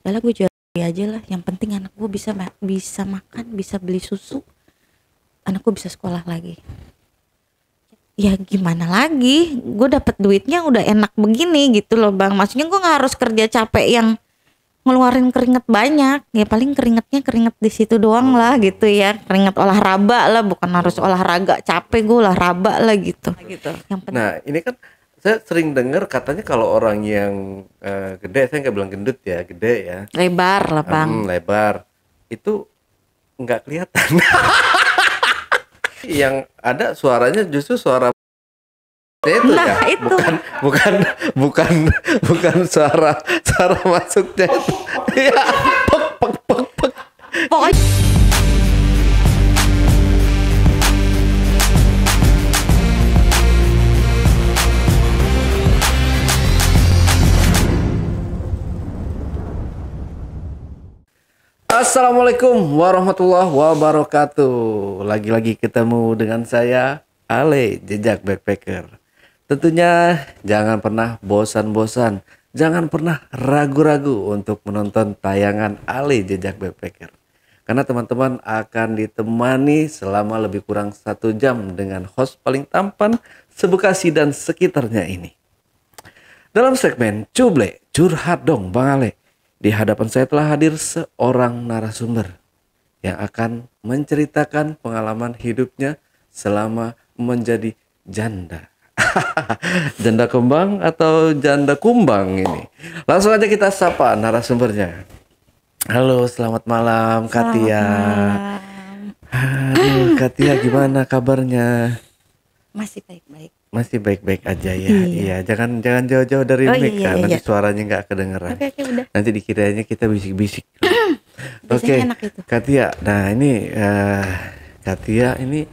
Udahlah gue jual aja lah, yang penting anak gue bisa makan, bisa beli susu, anak gue bisa sekolah lagi. Ya gimana lagi, gue dapet duitnya udah enak begini gitu loh bang. Maksudnya gue nggak harus kerja capek yang ngeluarin keringet banyak, ya paling keringet di situ doang lah gitu ya, keringet olahraga lah, bukan harus olahraga capek, gue olahraga lah gitu. Yang penting. Nah ini kan saya sering dengar katanya kalau orang yang gede, saya nggak bilang gendut ya, gede ya, Lebar lah bang. lebar, itu nggak kelihatan. Yang ada suaranya justru suara itu Nah, ya, itu. bukan suara masuknya itu. Ya, pek. Pokoknya Assalamualaikum warahmatullahi wabarakatuh. Lagi-lagi ketemu dengan saya Ale, Jejak Backpacker. Tentunya jangan pernah bosan-bosan, jangan pernah ragu-ragu untuk menonton tayangan Ale Jejak Backpacker. Karena teman-teman akan ditemani selama lebih kurang 1 jam dengan host paling tampan se-Bekasi dan sekitarnya ini. Dalam segmen Cuble, curhat dong Bang Ale. Di hadapan saya telah hadir seorang narasumber yang akan menceritakan pengalaman hidupnya selama menjadi janda. Janda kembang atau janda kumbang ini. Langsung aja kita sapa narasumbernya. Halo, selamat malam Katia. Aduh, Katia gimana kabarnya? masih baik-baik. Masih baik-baik aja ya. Iya, jangan jauh-jauh dari mic kan. Nanti suaranya nggak kedengeran. Oke, udah. Nanti dikiranya kita bisik-bisik. Biasanya enak itu. Katia. Nah, ini Katia ini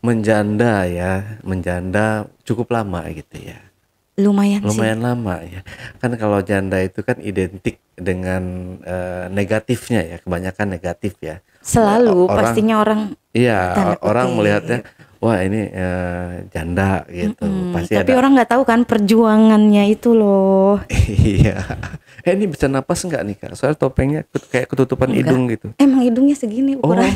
menjanda ya, menjanda cukup lama gitu ya. Lumayan sih. Lama ya. Kan kalau janda itu kan identik dengan negatifnya ya, kebanyakan negatif ya. Selalu pastinya orang. Iya, tanda orang kutip. melihatnya wah ini janda gitu. Pasti Tapi ada. orang nggak tahu kan perjuangannya itu loh. Iya. Ini bisa napas nggak nih Kak? Soalnya topengnya kayak ketutupan Enggak. hidung gitu. Emang hidungnya segini ukuran.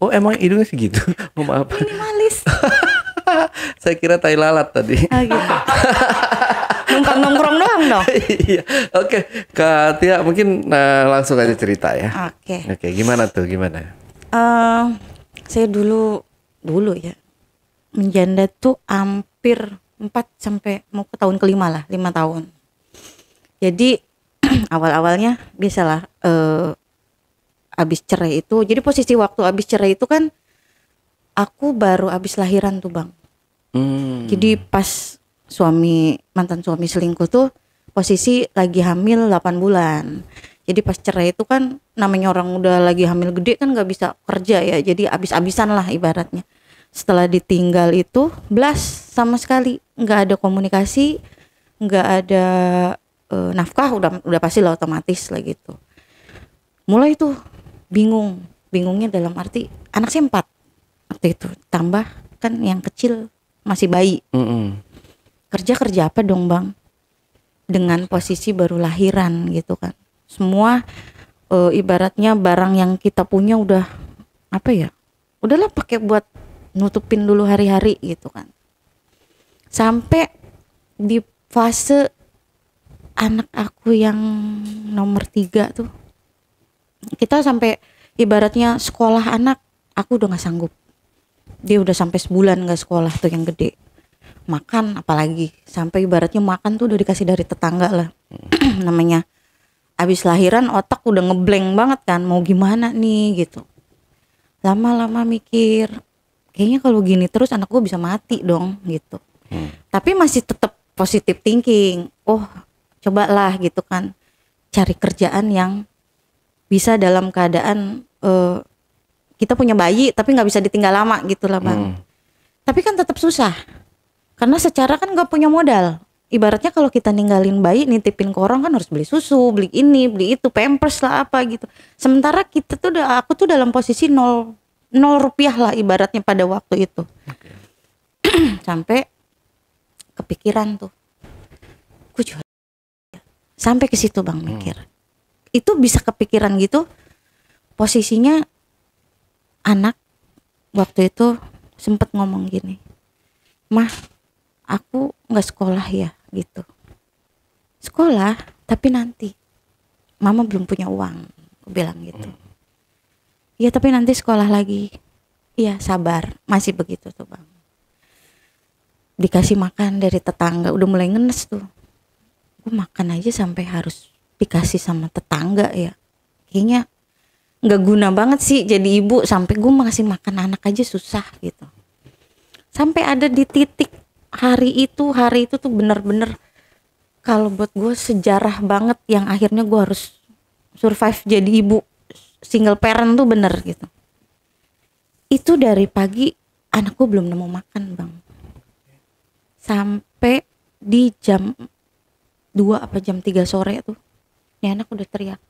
Oh emang hidungnya segitu? Oh, maaf. Minimalis. Saya kira tai lalat tadi. Gitu. Numpang nongkrong doang dong. Iya. Oke, Kak Tia mungkin langsung aja cerita ya. Oke, gimana tuh? Gimana? Saya dulu ya menjanda tuh hampir 4 sampai mau ke tahun kelima lah, 5 tahun. Jadi awal-awalnya biasalah abis cerai itu. Jadi posisi waktu abis cerai itu kan aku baru abis lahiran tuh bang. Jadi pas mantan suami selingkuh tuh posisi lagi hamil 8 bulan. Jadi pas cerai itu kan namanya orang udah lagi hamil gede kan nggak bisa kerja ya. Jadi abis-abisan lah ibaratnya. Setelah ditinggal itu blast sama sekali, nggak ada komunikasi, nggak ada nafkah, udah pasti lah otomatis lah gitu. Mulai tuh bingungnya dalam arti anak saya 4 waktu itu, tambah kan yang kecil masih bayi. Kerja apa dong bang, dengan posisi baru lahiran gitu kan. Semua ibaratnya barang yang kita punya udah udahlah pakai buat nutupin dulu hari-hari gitu kan. Sampai di fase anak aku yang nomor 3 tuh, kita sampai ibaratnya sekolah anak aku udah nggak sanggup. Dia udah sampai sebulan nggak sekolah tuh yang gede. Makan apalagi, sampai ibaratnya makan tuh udah dikasih dari tetangga lah. Namanya abis lahiran otak udah ngeblank banget kan, mau gimana nih gitu. Lama-lama mikir, kayaknya kalau gini terus anak gue bisa mati dong gitu. Tapi masih tetap positive thinking. Oh cobalah gitu kan, cari kerjaan yang bisa dalam keadaan kita punya bayi tapi nggak bisa ditinggal lama gitu lah bang. Tapi kan tetap susah karena secara kan nggak punya modal. Ibaratnya kalau kita ninggalin bayi nitipin ke orang kan harus beli susu, beli ini, beli itu, pampers lah apa gitu. Sementara aku tuh dalam posisi 0 rupiah lah ibaratnya pada waktu itu. Sampai kepikiran tuh, gue jual. Sampai ke situ bang mikir. itu bisa kepikiran gitu. Posisinya anak waktu itu sempet ngomong gini, "Mah, aku nggak sekolah ya," gitu. "Sekolah, tapi nanti. Mama belum punya uang," aku bilang gitu. "Iya, tapi nanti sekolah lagi." "Iya, sabar." Masih begitu tuh bang. Dikasih makan dari tetangga, udah mulai ngenes tuh. Gue makan aja sampai harus dikasih sama tetangga ya. Kayaknya nggak guna banget sih jadi ibu, sampai gue masih makan anak aja susah gitu. Sampai ada di titik hari itu tuh bener-bener kalau buat gue sejarah banget, yang akhirnya gue harus survive jadi ibu single parent tuh bener gitu. Itu dari pagi anakku belum nemu makan bang, sampai di jam 2 apa jam 3 sore tuh ini anak udah teriak,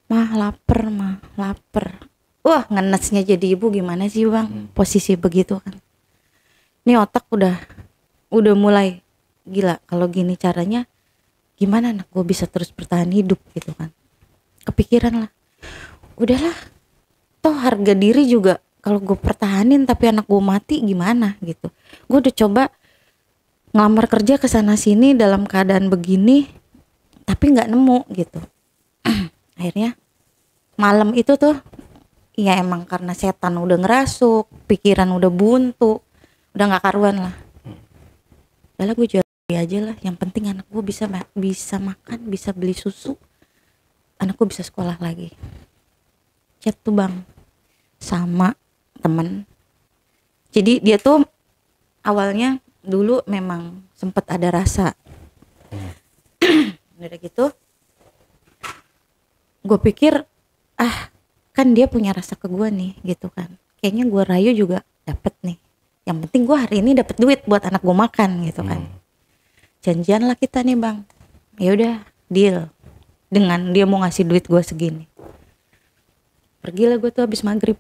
"Mah lapar, mah lapar." Wah, ngenesnya jadi ibu gimana sih bang, posisi begitu kan. Ini otak udah mulai gila, kalau gini caranya gimana anak gue bisa terus bertahan hidup gitu kan. Kepikiran lah, udahlah, toh harga diri juga kalau gue pertahanin tapi anak gue mati gimana gitu. Gue udah coba ngelamar kerja ke sana sini dalam keadaan begini tapi nggak nemu gitu. Akhirnya malam itu tuh ya emang karena setan udah ngerasuk, pikiran udah buntu, udah nggak karuan lah. Udahlah gue jual aja lah, yang penting anak gue bisa makan, bisa beli susu, anakku bisa sekolah lagi. Chat tuh bang sama temen. Jadi dia tuh awalnya dulu memang sempet ada rasa. Udah gitu gue pikir kan dia punya rasa ke gue nih gitu kan, kayaknya gue rayu juga dapet nih, yang penting gue hari ini dapet duit buat anak gue makan gitu kan. Janjian lah kita nih bang, ya udah deal dengan dia mau ngasih duit gue segini. Pergilah gue tuh habis maghrib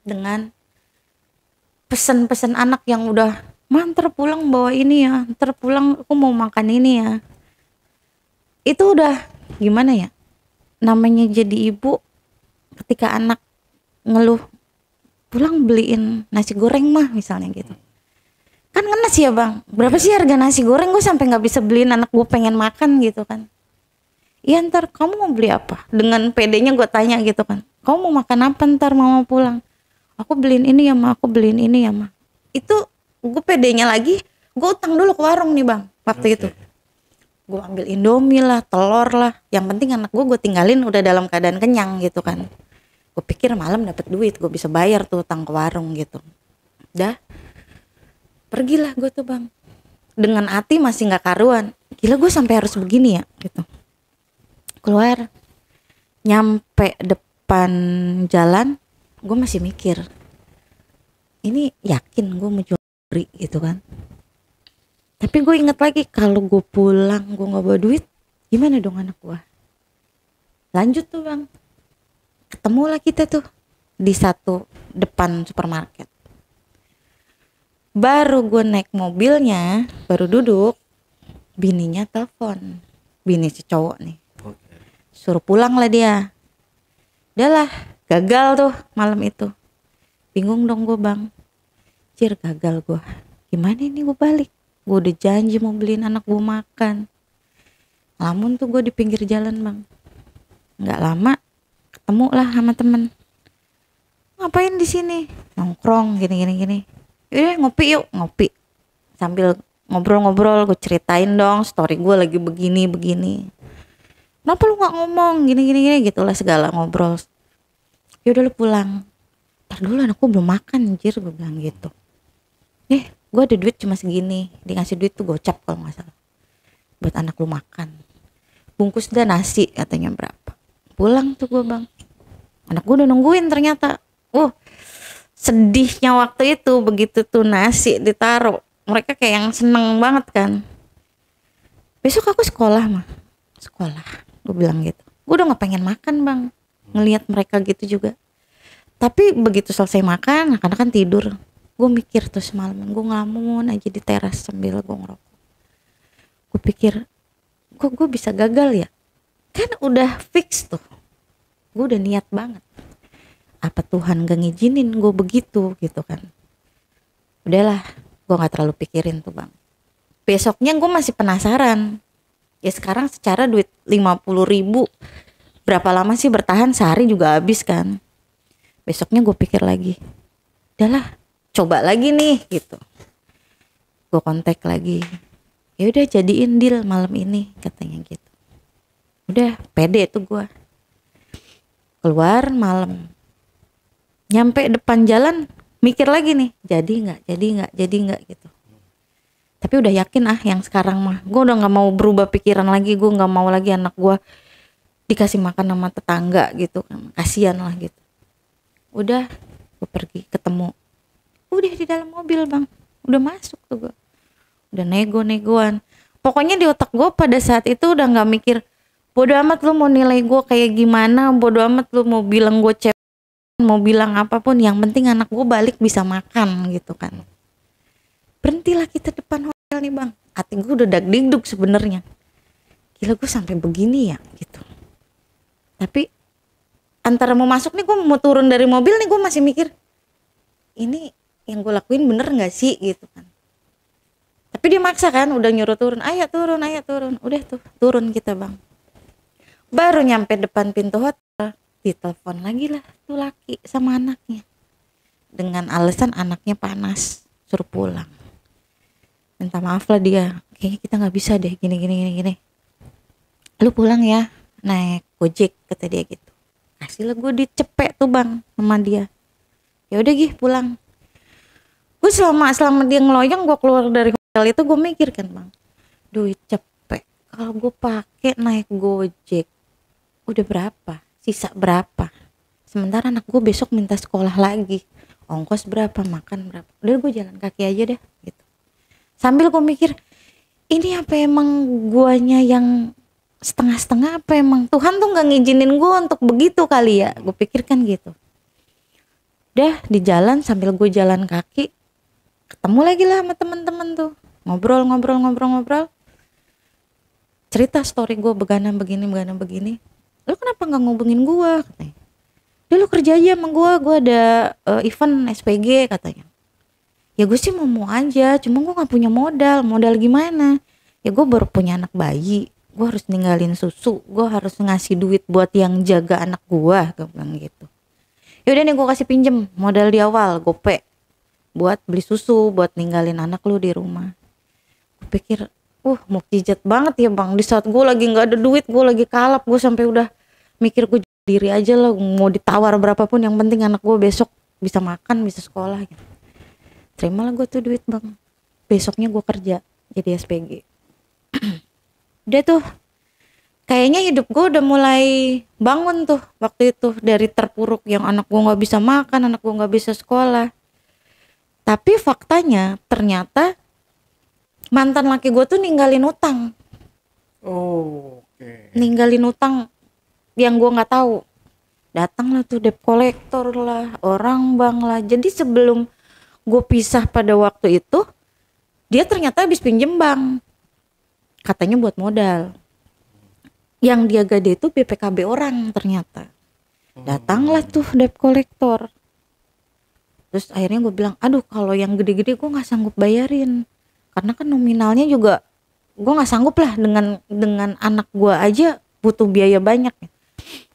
dengan pesen-pesen anak yang udah, "Ma, ntar pulang bawa ini ya, ntar pulang aku mau makan ini ya." Itu udah gimana ya, namanya jadi ibu ketika anak ngeluh, "Pulang beliin nasi goreng mah," misalnya gitu. Kan ngenes ya bang, berapa sih harga nasi goreng, gue sampai nggak bisa beliin anak gue pengen makan gitu kan. "Iya, ntar kamu mau beli apa?" Dengan pedenya gue tanya gitu kan, "Kamu mau makan apa ntar mama pulang?" "Aku beliin ini ya ma, aku beliin ini ya ma." Itu gue pedenya lagi, gue utang dulu ke warung nih bang waktu itu. Gue ambil Indomie lah, telur lah, yang penting anak gue tinggalin udah dalam keadaan kenyang gitu kan. Gue pikir malam dapet duit, gue bisa bayar tuh utang ke warung gitu. Udah, pergilah gue tuh bang, dengan hati masih nggak karuan, gila gue sampai harus begini ya gitu. Keluar, nyampe depan jalan, gue masih mikir, ini yakin gue mau curi gitu kan. Tapi gue inget lagi, kalau gue pulang gue nggak bawa duit, gimana dong anak gue. Lanjut tuh bang, ketemulah kita tuh di satu depan supermarket. Baru gue naik mobilnya, baru duduk, bininya telepon, bini si cowok nih, suruh pulang lah dia. Udahlah, gagal tuh malam itu. Bingung dong gue bang, Cir, gagal gue, gimana ini gue balik, gue udah janji mau beliin anak gue makan. Lamun tuh gue di pinggir jalan bang, nggak lama ketemu lah sama temen. "Ngapain di sini?" "Nongkrong gini." "Yaudah ngopi yuk." Ngopi, sambil ngobrol-ngobrol gue ceritain dong story gue lagi begini. "Kenapa lu nggak ngomong gini gitulah segala ngobrol." "Yaudah lu pulang, ntar dulu anakku belum makan anjir," gue bilang gitu. Gue ada duit cuma segini, dia ngasih duit tuh gocap kalau nggak salah, buat anak lu makan, bungkus dah nasi katanya berapa. Pulang tuh gue bang, anak gue udah nungguin ternyata. Sedihnya waktu itu begitu tuh nasi ditaruh, mereka kayak yang seneng banget kan. "Besok aku sekolah mah." "Sekolah," gue bilang gitu. Gue udah nggak pengen makan bang, ngelihat mereka gitu juga. Tapi begitu selesai makan, anak-anak kan tidur. Gue mikir tuh semalaman, gue ngelamun aja di teras sambil gue ngerokok. Gue pikir, kok gue bisa gagal ya? Kan udah fix tuh, gue udah niat banget. Apa Tuhan gak ngizinin gue begitu gitu kan. Udahlah, gue gak terlalu pikirin tuh bang. Besoknya gue masih penasaran. Ya sekarang secara duit 50.000 berapa lama sih bertahan, sehari juga habis kan. Besoknya gue pikir lagi, udahlah coba lagi nih gitu. Gue kontak lagi, ya udah jadiin deal malam ini katanya gitu. Udah pede tuh gue. Keluar malam, nyampe depan jalan mikir lagi nih, jadi nggak gitu. Tapi udah yakin yang sekarang mah gue udah nggak mau berubah pikiran lagi. Gue nggak mau lagi anak gue dikasih makan sama tetangga gitu kan, kasihan lah gitu. Udah gue pergi ketemu, udah di dalam mobil bang, udah masuk tuh gue, udah nego-negoan. Pokoknya di otak gue pada saat itu udah nggak mikir bodo amat lu mau nilai gue kayak gimana, bodo amat lu mau bilang gue cewek, mau bilang apapun, yang penting anak gue balik bisa makan gitu kan. Berhentilah kita depan hotel nih bang, hati gue udah dag-digdug sebenarnya. Gila gue sampai begini ya gitu. Tapi antara mau masuk nih, gue mau turun dari mobil nih, gue masih mikir ini yang gue lakuin bener nggak sih gitu kan. Tapi dia maksa kan, udah nyuruh turun, ayo turun, udah tuh turun kita bang. Baru nyampe depan pintu hotel, ditelepon lagi lah tuh laki sama anaknya dengan alasan anaknya panas, suruh pulang. Minta maaf lah dia, kayaknya kita nggak bisa deh gini. Lu pulang ya naik Gojek kata dia gitu. Kasih lah gue dicepek tuh bang sama dia. Ya udah Gih pulang. Gue selama dia ngeloyong, gue keluar dari hotel itu gue mikir kan bang, duit cepek kalau gue pakai naik Gojek udah berapa, sisa berapa, sementara anak gue besok minta sekolah lagi, ongkos berapa, makan berapa, udah gue jalan kaki aja deh gitu. Sambil gue mikir, ini apa emang guanya yang setengah-setengah, apa emang Tuhan tuh gak ngizinin gue untuk begitu kali ya, gue pikirkan gitu. Udah di jalan, sambil gue jalan kaki ketemu lagi lah sama temen-temen tuh, ngobrol, cerita story gue begana begini. Lu kenapa gak ngubungin gue katanya. Udah lu kerja aja sama gue ada event SPG katanya. Ya gue sih mau aja, cuma gue gak punya modal gimana. Ya gue baru punya anak bayi, gue harus ninggalin susu, gue harus ngasih duit buat yang jaga anak gue bilang gitu. Yaudah nih gue kasih pinjem modal di awal, gope, buat beli susu, buat ninggalin anak lu di rumah. Gue pikir, mukjizat banget ya bang, di saat gue lagi gak ada duit, gue lagi kalap, gue sampai udah mikir gue diri aja lah, mau ditawar berapapun yang penting anak gue besok bisa makan, bisa sekolah gitu. Terimalah gue tuh duit bang. Besoknya gue kerja jadi SPG. Udah tuh kayaknya hidup gue udah mulai bangun tuh waktu itu, dari terpuruk yang anak gue gak bisa makan, anak gue gak bisa sekolah. Tapi faktanya ternyata mantan laki gue tuh ninggalin utang. Oke. Ninggalin utang yang gue gak tahu. Datang lah tuh debt collector lah, orang bank lah. Jadi sebelum gue pisah pada waktu itu, dia ternyata habis pinjem bank, katanya buat modal. Yang dia gade itu BPKB orang ternyata. Datanglah tuh debt collector. Terus akhirnya gue bilang, aduh kalau yang gede-gede gue nggak sanggup bayarin, karena kan nominalnya juga gue nggak sanggup lah, dengan anak gue aja butuh biaya banyak.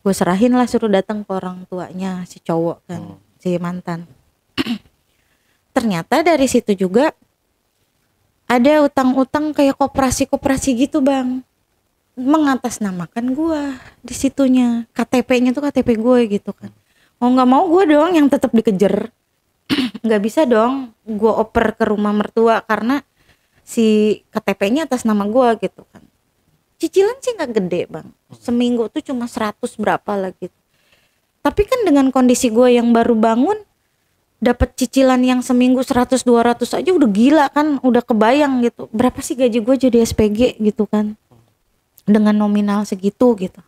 Gue serahin lah, suruh datang ke orang tuanya si cowok kan, si mantan. Ternyata dari situ juga ada utang-utang kayak koperasi gitu bang, mengatasnamakan gue di situnya, KTP-nya tuh KTP gue gitu kan. Mau nggak mau gue dong yang tetap dikejar, nggak bisa dong gue oper ke rumah mertua karena si KTP-nya atas nama gue gitu kan. Cicilan sih nggak gede bang, seminggu tuh cuma 100 berapa lah gitu. Tapi kan dengan kondisi gue yang baru bangun, dapat cicilan yang seminggu 100-200 aja udah gila kan, udah kebayang gitu berapa sih gaji gue jadi SPG gitu kan, dengan nominal segitu gitu.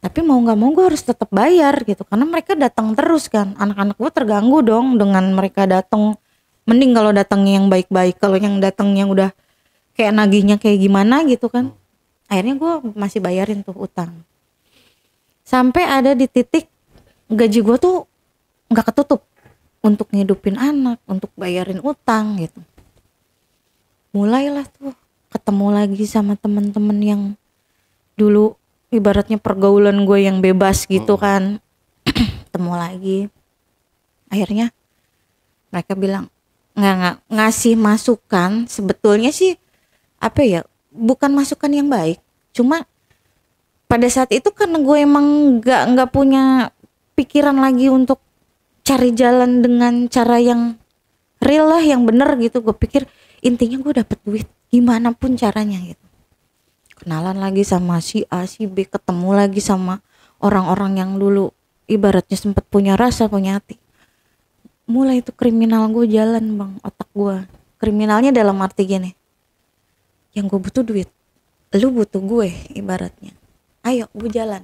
Tapi mau nggak mau gue harus tetap bayar gitu, karena mereka datang terus kan, anak-anak gue terganggu dong dengan mereka datang. Mending kalau datangnya yang baik-baik, kalau yang datang yang udah kayak nagihnya kayak gimana gitu kan. Akhirnya gue masih bayarin tuh utang. Sampai ada di titik gaji gue tuh nggak ketutup untuk ngidupin anak, untuk bayarin utang gitu. Mulailah tuh ketemu lagi sama temen-temen yang dulu ibaratnya pergaulan gue yang bebas gitu kan. Ketemu lagi. Akhirnya mereka bilang nggak ngasih masukan, sebetulnya sih apa ya, bukan masukan yang baik, cuma pada saat itu karena gue emang nggak punya pikiran lagi untuk cari jalan dengan cara yang real lah, yang bener gitu. Gue pikir intinya gue dapet duit gimana pun caranya gitu. Kenalan lagi sama si A, si B, ketemu lagi sama orang-orang yang dulu ibaratnya sempat punya rasa, punya hati. Mulai itu kriminal gue jalan bang, otak gue. Kriminalnya dalam arti gini, yang gue butuh duit, lu butuh gue ibaratnya. Ayo gue jalan.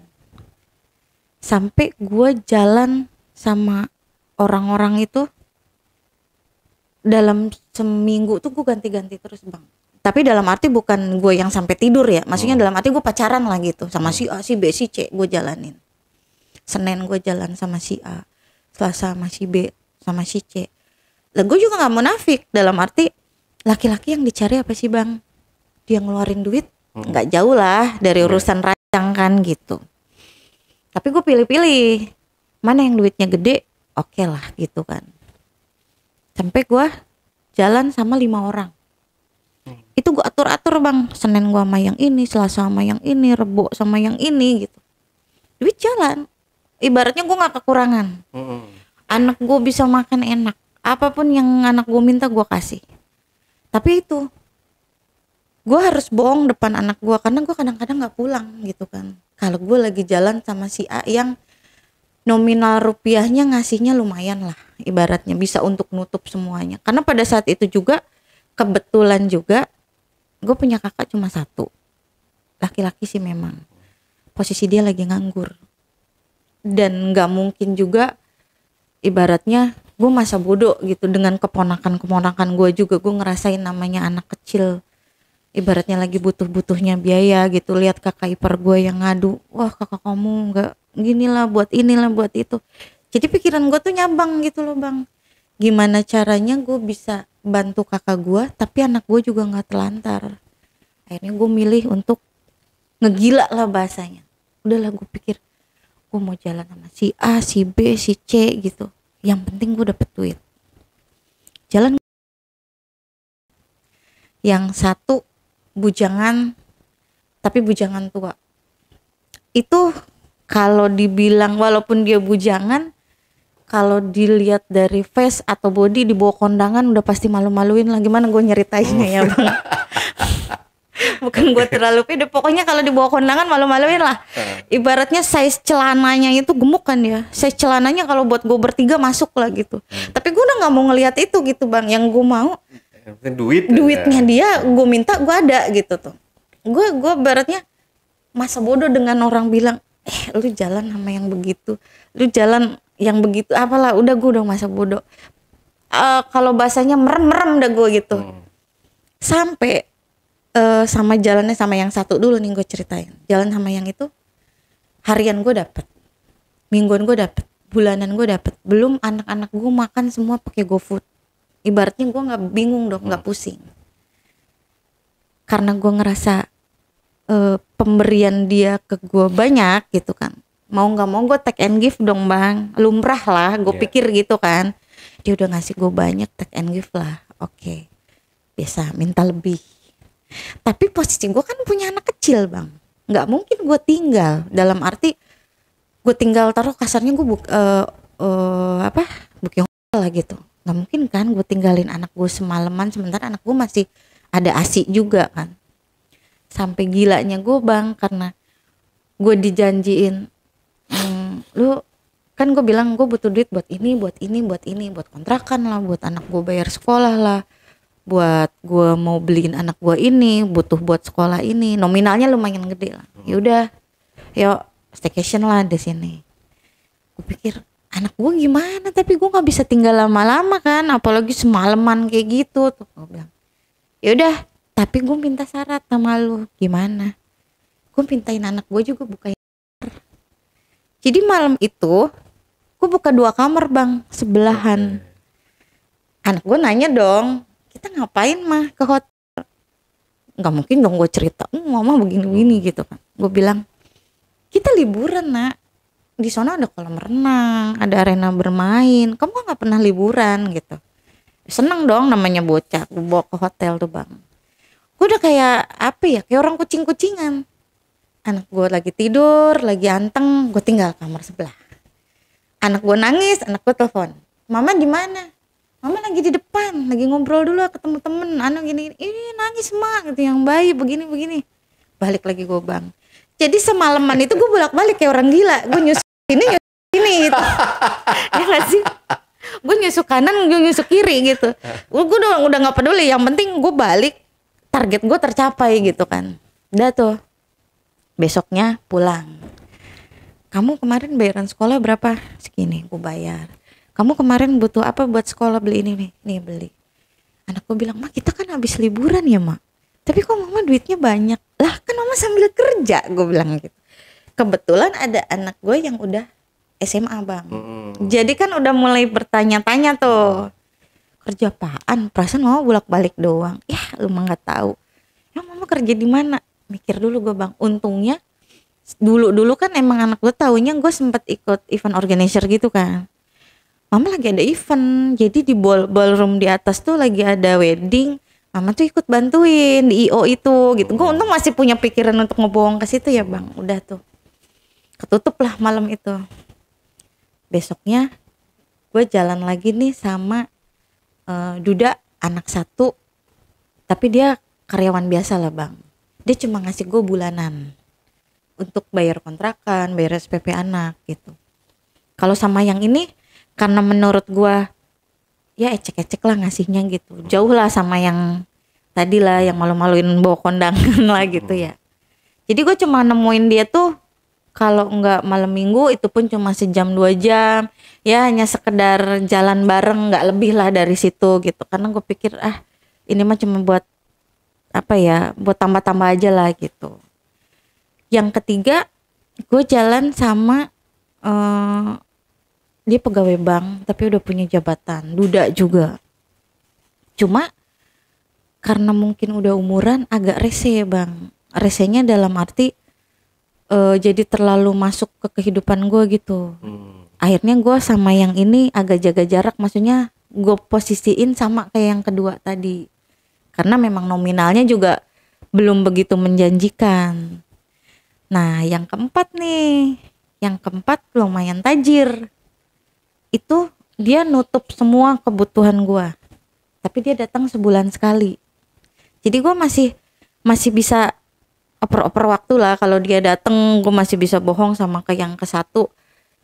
Sampai gue jalan sama orang-orang itu dalam seminggu tuh gue ganti-ganti terus bang. Tapi dalam arti bukan gue yang sampai tidur ya, maksudnya dalam arti gue pacaran lah gitu sama si A, si B, si C, gue jalanin. Senin gue jalan sama si A, Selasa sama si B, sama si C. Lah gue juga nggak munafik, dalam arti laki-laki yang dicari apa sih bang? Dia ngeluarin duit nggak jauh lah dari urusan rajang kan gitu. Tapi gue pilih-pilih mana yang duitnya gede, oke lah gitu kan. Sampai gue jalan sama 5 orang. Itu gue atur-atur bang, Senin gue sama yang ini, Selasa sama yang ini, Rebo sama yang ini gitu. Duit jalan, ibaratnya gue nggak kekurangan. Anak gue bisa makan enak, apapun yang anak gue minta gue kasih. Tapi itu gue harus bohong depan anak gue karena gue kadang-kadang nggak pulang gitu kan. Kalau gue lagi jalan sama si A yang nominal rupiahnya ngasihnya lumayan lah, ibaratnya bisa untuk nutup semuanya. Karena pada saat itu juga kebetulan juga gue punya kakak cuma 1, laki-laki sih memang. Posisi dia lagi nganggur dan nggak mungkin juga ibaratnya gue masa bodoh gitu dengan keponakan gue juga. Gue ngerasain namanya anak kecil ibaratnya lagi butuh-butuhnya biaya gitu, lihat kakak ipar gue yang ngadu, wah kakak kamu nggak gini lah buat inilah buat itu. Jadi pikiran gue tuh nyabang gitu loh bang, gimana caranya gue bisa bantu kakak gue tapi anak gue juga nggak telantar. Akhirnya gue milih untuk ngegila lah bahasanya. Udahlah gue pikir gue mau jalan sama si A, si B, si C gitu, yang penting gue dapet duit. Jalan. Yang satu bujangan, tapi bujangan tua. Itu kalau dibilang walaupun dia bujangan, kalau dilihat dari face atau body dibawa kondangan udah pasti malu-maluin lah. Gimana gue nyeritainnya ya bang? Bukan gue terlalu pede, pokoknya kalau dibawa kondangan malu-maluin lah. Ibaratnya size celananya itu gemuk kan ya, size celananya kalau buat gue bertiga masuk lah gitu. Tapi gue udah nggak mau ngelihat itu gitu bang. Yang gue mau duitnya dia, gue minta gue ada gitu tuh. Gue ibaratnya masa bodoh dengan orang bilang lu jalan sama yang begitu, lu jalan yang begitu apalah, udah gue udah masa bodoh. Kalau bahasanya merem dah gue gitu. Sampai sama jalannya sama yang satu dulu nih gue ceritain. Jalan sama yang itu harian gue dapet, mingguan gue dapet, bulanan gue dapet. Belum anak-anak gue makan semua pakai GoFood. Ibaratnya gue nggak bingung dong, nggak pusing. Karena gue ngerasa pemberian dia ke gue banyak gitu kan. Mau nggak mau gue take and give dong bang, lumrah lah. Gue pikir gitu kan. Dia udah ngasih gue banyak, take and give lah. Oke, biasa minta lebih. Tapi posisi gue kan punya anak kecil bang, nggak mungkin gue tinggal. Dalam arti gue tinggal taruh kasarnya gue booking hotel lah gitu. Nggak mungkin kan gue tinggalin anak gue semalaman sementara anak gue masih ada ASI juga kan. Sampai gilanya gue bang, karena gue dijanjiin lu kan, gue bilang gue butuh duit buat ini, buat ini, buat ini, buat kontrakan lah, buat anak gue bayar sekolah lah, buat gue mau beliin anak gue ini, butuh buat sekolah ini, nominalnya lumayan gede lah. Yaudah, yuk staycation lah di sini. Gue pikir anak gue gimana, tapi gue nggak bisa tinggal lama-lama kan, apalagi semalaman kayak gitu tuh. Gue bilang yaudah, tapi gue minta syarat sama lu. Gimana? Gue mintain anak gue juga bukain. Jadi malam itu gue buka 2 kamar bang, sebelahan. Anak gue nanya dong, kita ngapain mah ke hotel? Nggak mungkin dong gue cerita, mama begini-begini gitu kan. Gue bilang, kita liburan nak, di sana ada kolam renang, ada arena bermain, kamu nggak pernah liburan gitu. Seneng dong namanya bocah, gue bawa ke hotel tuh bang. Gue udah kayak apa ya, kayak orang kucing-kucingan. Anak gue lagi tidur, lagi anteng, gue tinggal kamar sebelah. Anak gue nangis, anak gue telepon, mama di mana? Mama lagi di depan, lagi ngobrol dulu ketemu temen. Anak gini, ini nangis mak, gitu yang bayi begini. Balik lagi gue bang. Jadi semalaman itu gue bolak-balik kayak orang gila. Gue nyusuk ini gitu. Ya gak sih? Gue nyusuk kanan, gue nyusuk kiri gitu. Gue udah nggak peduli. Yang penting gue balik, target gue tercapai gitu kan. Udah tuh. Besoknya pulang. Kamu kemarin bayaran sekolah berapa? Segini, gue bayar. Kamu kemarin butuh apa buat sekolah, beli ini nih? Nih beli. Anak gue bilang, mak kita kan habis liburan ya mak. Tapi kok mama duitnya banyak? Lah kan mama sambil kerja, gue bilang gitu. Kebetulan ada anak gue yang udah SMA bang. Jadi kan udah mulai bertanya-tanya tuh. Kerja apaan? Perasaan mama bolak-balik doang. Ya lu mah gak tahu. Ya mama kerja di mana? Mikir dulu gue bang. Untungnya dulu kan emang anak gue taunya gue sempet ikut event organizer gitu kan. Mama lagi ada event, jadi di ballroom di atas tuh lagi ada wedding. Mama tuh ikut bantuin di IO itu gitu. Gue untung masih punya pikiran untuk ngebohong ke situ ya bang. Udah tuh, ketutup lah malam itu. Besoknya gue jalan lagi nih sama Duda, anak 1. Tapi dia karyawan biasa lah bang. Dia cuma ngasih gue bulanan untuk bayar kontrakan, bayar SPP anak gitu. Kalau sama yang ini, karena menurut gua ya ecek-ecek lah ngasihnya gitu. Jauh lah sama yang tadi lah, yang malu-maluin bawa kondangan lah gitu ya. Jadi gue cuma nemuin dia tuh kalau nggak malam minggu itu pun cuma sejam 2 jam. Ya hanya sekedar jalan bareng, nggak lebih lah dari situ gitu. Karena gue pikir ini mah cuma buat apa ya, buat tambah-tambah aja lah gitu. Yang ketiga gue jalan sama dia pegawai bank tapi udah punya jabatan, Duda juga. Cuma karena mungkin udah umuran agak rese bang. Resenya dalam arti jadi terlalu masuk ke kehidupan gue gitu. Akhirnya gue sama yang ini agak jaga jarak, maksudnya gue posisiin sama kayak yang kedua tadi. Karena memang nominalnya juga belum begitu menjanjikan. Nah yang keempat nih, yang keempat lumayan tajir. Itu dia nutup semua kebutuhan gue, tapi dia datang sebulan sekali. Jadi gue masih bisa oper waktu lah. Kalau dia datang gue masih bisa bohong sama ke yang ke-1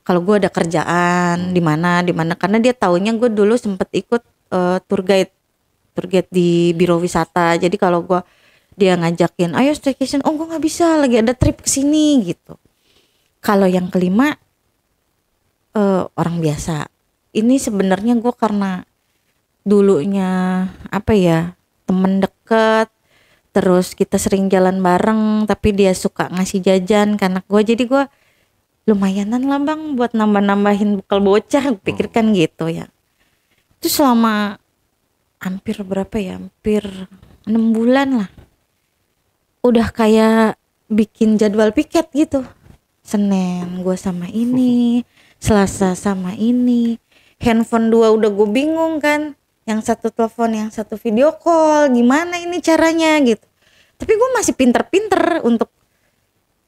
kalau gue ada kerjaan di mana karena dia taunya gue dulu sempet ikut tour guide di biro wisata. Jadi kalau dia ngajakin ayo staycation, oh gue nggak bisa, lagi ada trip kesini gitu. Kalau yang kelima orang biasa. Ini sebenarnya gue karena dulunya apa ya, temen deket, terus kita sering jalan bareng, tapi dia suka ngasih jajan ke anak gue, jadi gue lumayanan lah bang buat nambah-nambahin bekal bocah, pikirkan gitu ya. Itu selama hampir 6 bulan lah. Udah kayak bikin jadwal piket gitu. Senin gue sama ini, Selasa sama ini, handphone 2 udah gue bingung kan, yang satu telepon, yang satu video call, gimana ini caranya gitu. Tapi gue masih pinter-pinter untuk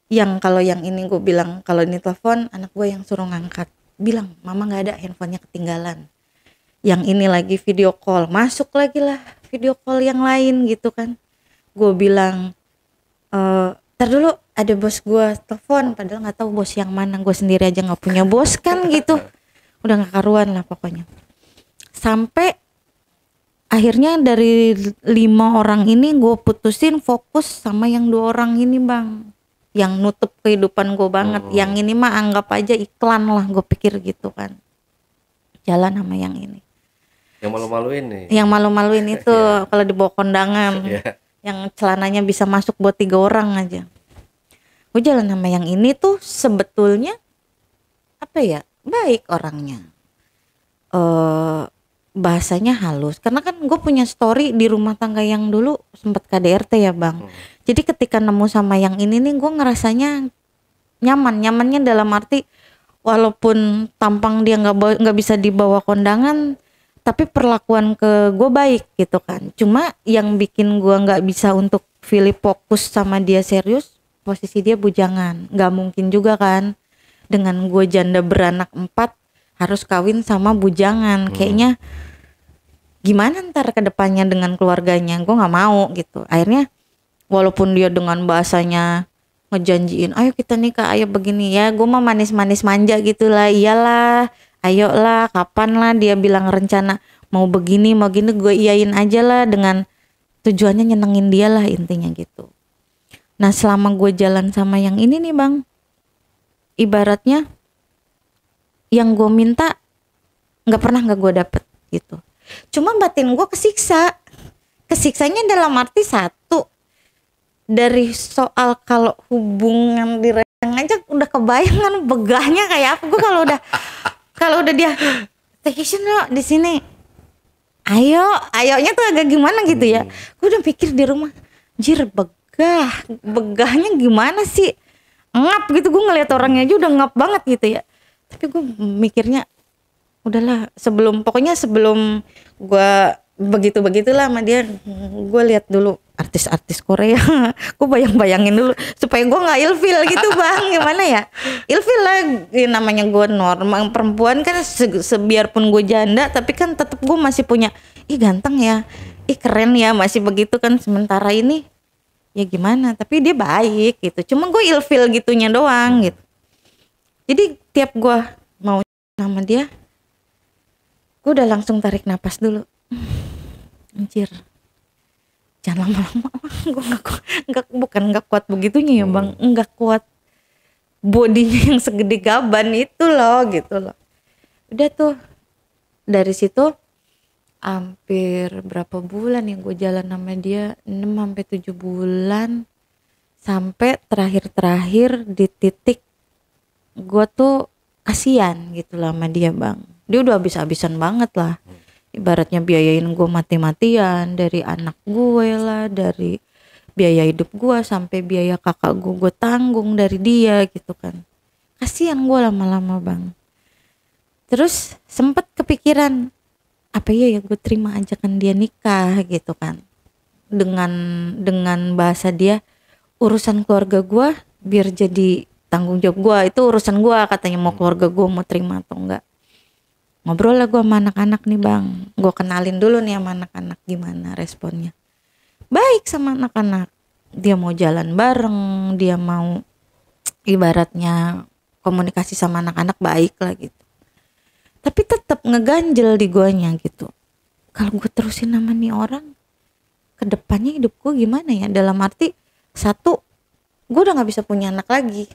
yang kalau yang ini gue bilang kalau ini telepon, anak gue yang suruh ngangkat, bilang mama nggak ada, handphonenya ketinggalan. Yang ini lagi video call, masuk lagi lah video call yang lain gitu kan. Gue bilang ntar dulu ada bos gue telepon, padahal nggak tahu bos yang mana, gue sendiri aja nggak punya bos kan gitu. Udah nggak karuan lah pokoknya. Sampai akhirnya dari 5 orang ini gue putusin fokus sama yang 2 orang ini bang, yang nutup kehidupan gue banget. Yang ini mah anggap aja iklan lah, gue pikir gitu kan. Jalan sama yang ini. Yang malu-maluin nih. Yang malu-maluin itu kalau dibawa kondangan. Yang celananya bisa masuk buat 3 orang aja. Gue jalan sama yang ini tuh sebetulnya apa ya, baik orangnya, eh bahasanya halus, karena kan gue punya story di rumah tangga yang dulu sempet KDRT ya bang. Jadi ketika nemu sama yang ini nih gue ngerasanya nyamannya dalam arti walaupun tampang dia nggak bisa dibawa kondangan, tapi perlakuan ke gue baik gitu kan. Cuma yang bikin gue nggak bisa untuk Philip fokus sama dia serius, posisi dia bujangan. Nggak mungkin juga kan dengan gue janda beranak 4 harus kawin sama bujangan. Kayaknya gimana ntar ke depannya dengan keluarganya, gue nggak mau gitu. Akhirnya walaupun dia dengan bahasanya ngejanjiin ayo kita nikah, ayo begini ya, gue mah manis-manis manja gitulah, iyalah ayolah kapan lah, dia bilang rencana mau begini mau gini, gue iyain aja lah dengan tujuannya nyenengin dia lah intinya gitu. Nah selama gue jalan sama yang ini nih bang, ibaratnya yang gue minta nggak gue dapet gitu. Cuma batin gue kesiksanya dalam arti satu, dari soal kalau hubungan direnggang aja udah kebayangan begahnya kayak apa. Gue kalau udah dia staycation lo di sini, ayonya tuh agak gimana gitu ya. Gue udah pikir di rumah, jir begahnya gimana sih, ngap gitu. Gue ngeliat orangnya aja udah ngap banget gitu ya. Tapi gue mikirnya udahlah, sebelum gue begitulah sama dia, gue lihat dulu artis-artis Korea. Gue bayangin dulu supaya gue nggak ilfil gitu bang. Gimana ya, ilfil lah ya, namanya gue normal perempuan kan, sebiarpun gue janda tapi kan tetap gue masih punya ih ganteng ya, ih keren ya, masih begitu kan. Sementara ini ya gimana, tapi dia baik gitu, cuma gue ilfil gitunya doang gitu. Jadi tiap gue mau sama dia, gue udah langsung tarik napas dulu. Anjir, jangan lama-lama. Gue bukan nggak kuat begitunya ya bang, nggak kuat bodinya yang segede gaban itu loh gitu loh. Udah tuh dari situ hampir berapa bulan yang gue jalan sama dia, 6-7 bulan, sampai terakhir di titik gue tuh kasihan gitu lah sama dia bang. Dia udah habis-habisan banget lah, ibaratnya biayain gue mati-matian, dari anak gue lah, dari biaya hidup gue sampai biaya kakak gue tanggung dari dia gitu kan. Kasihan gue lama-lama bang. Terus sempet kepikiran, apa ya gue terima ajakan dia nikah gitu kan, dengan bahasa dia, urusan keluarga gue biar jadi tanggung jawab gue, itu urusan gue katanya, mau keluarga gue mau terima atau enggak. Ngobrol lah gue sama anak-anak nih bang, gue kenalin dulu nih sama anak-anak gimana responnya. Baik sama anak-anak, dia mau jalan bareng, dia mau ibaratnya komunikasi sama anak-anak baik lah gitu. Tapi tetap ngeganjel di guanya gitu, kalau gue terusin nama nih orang, kedepannya hidup gue gimana ya, dalam arti satu, gue udah gak bisa punya anak lagi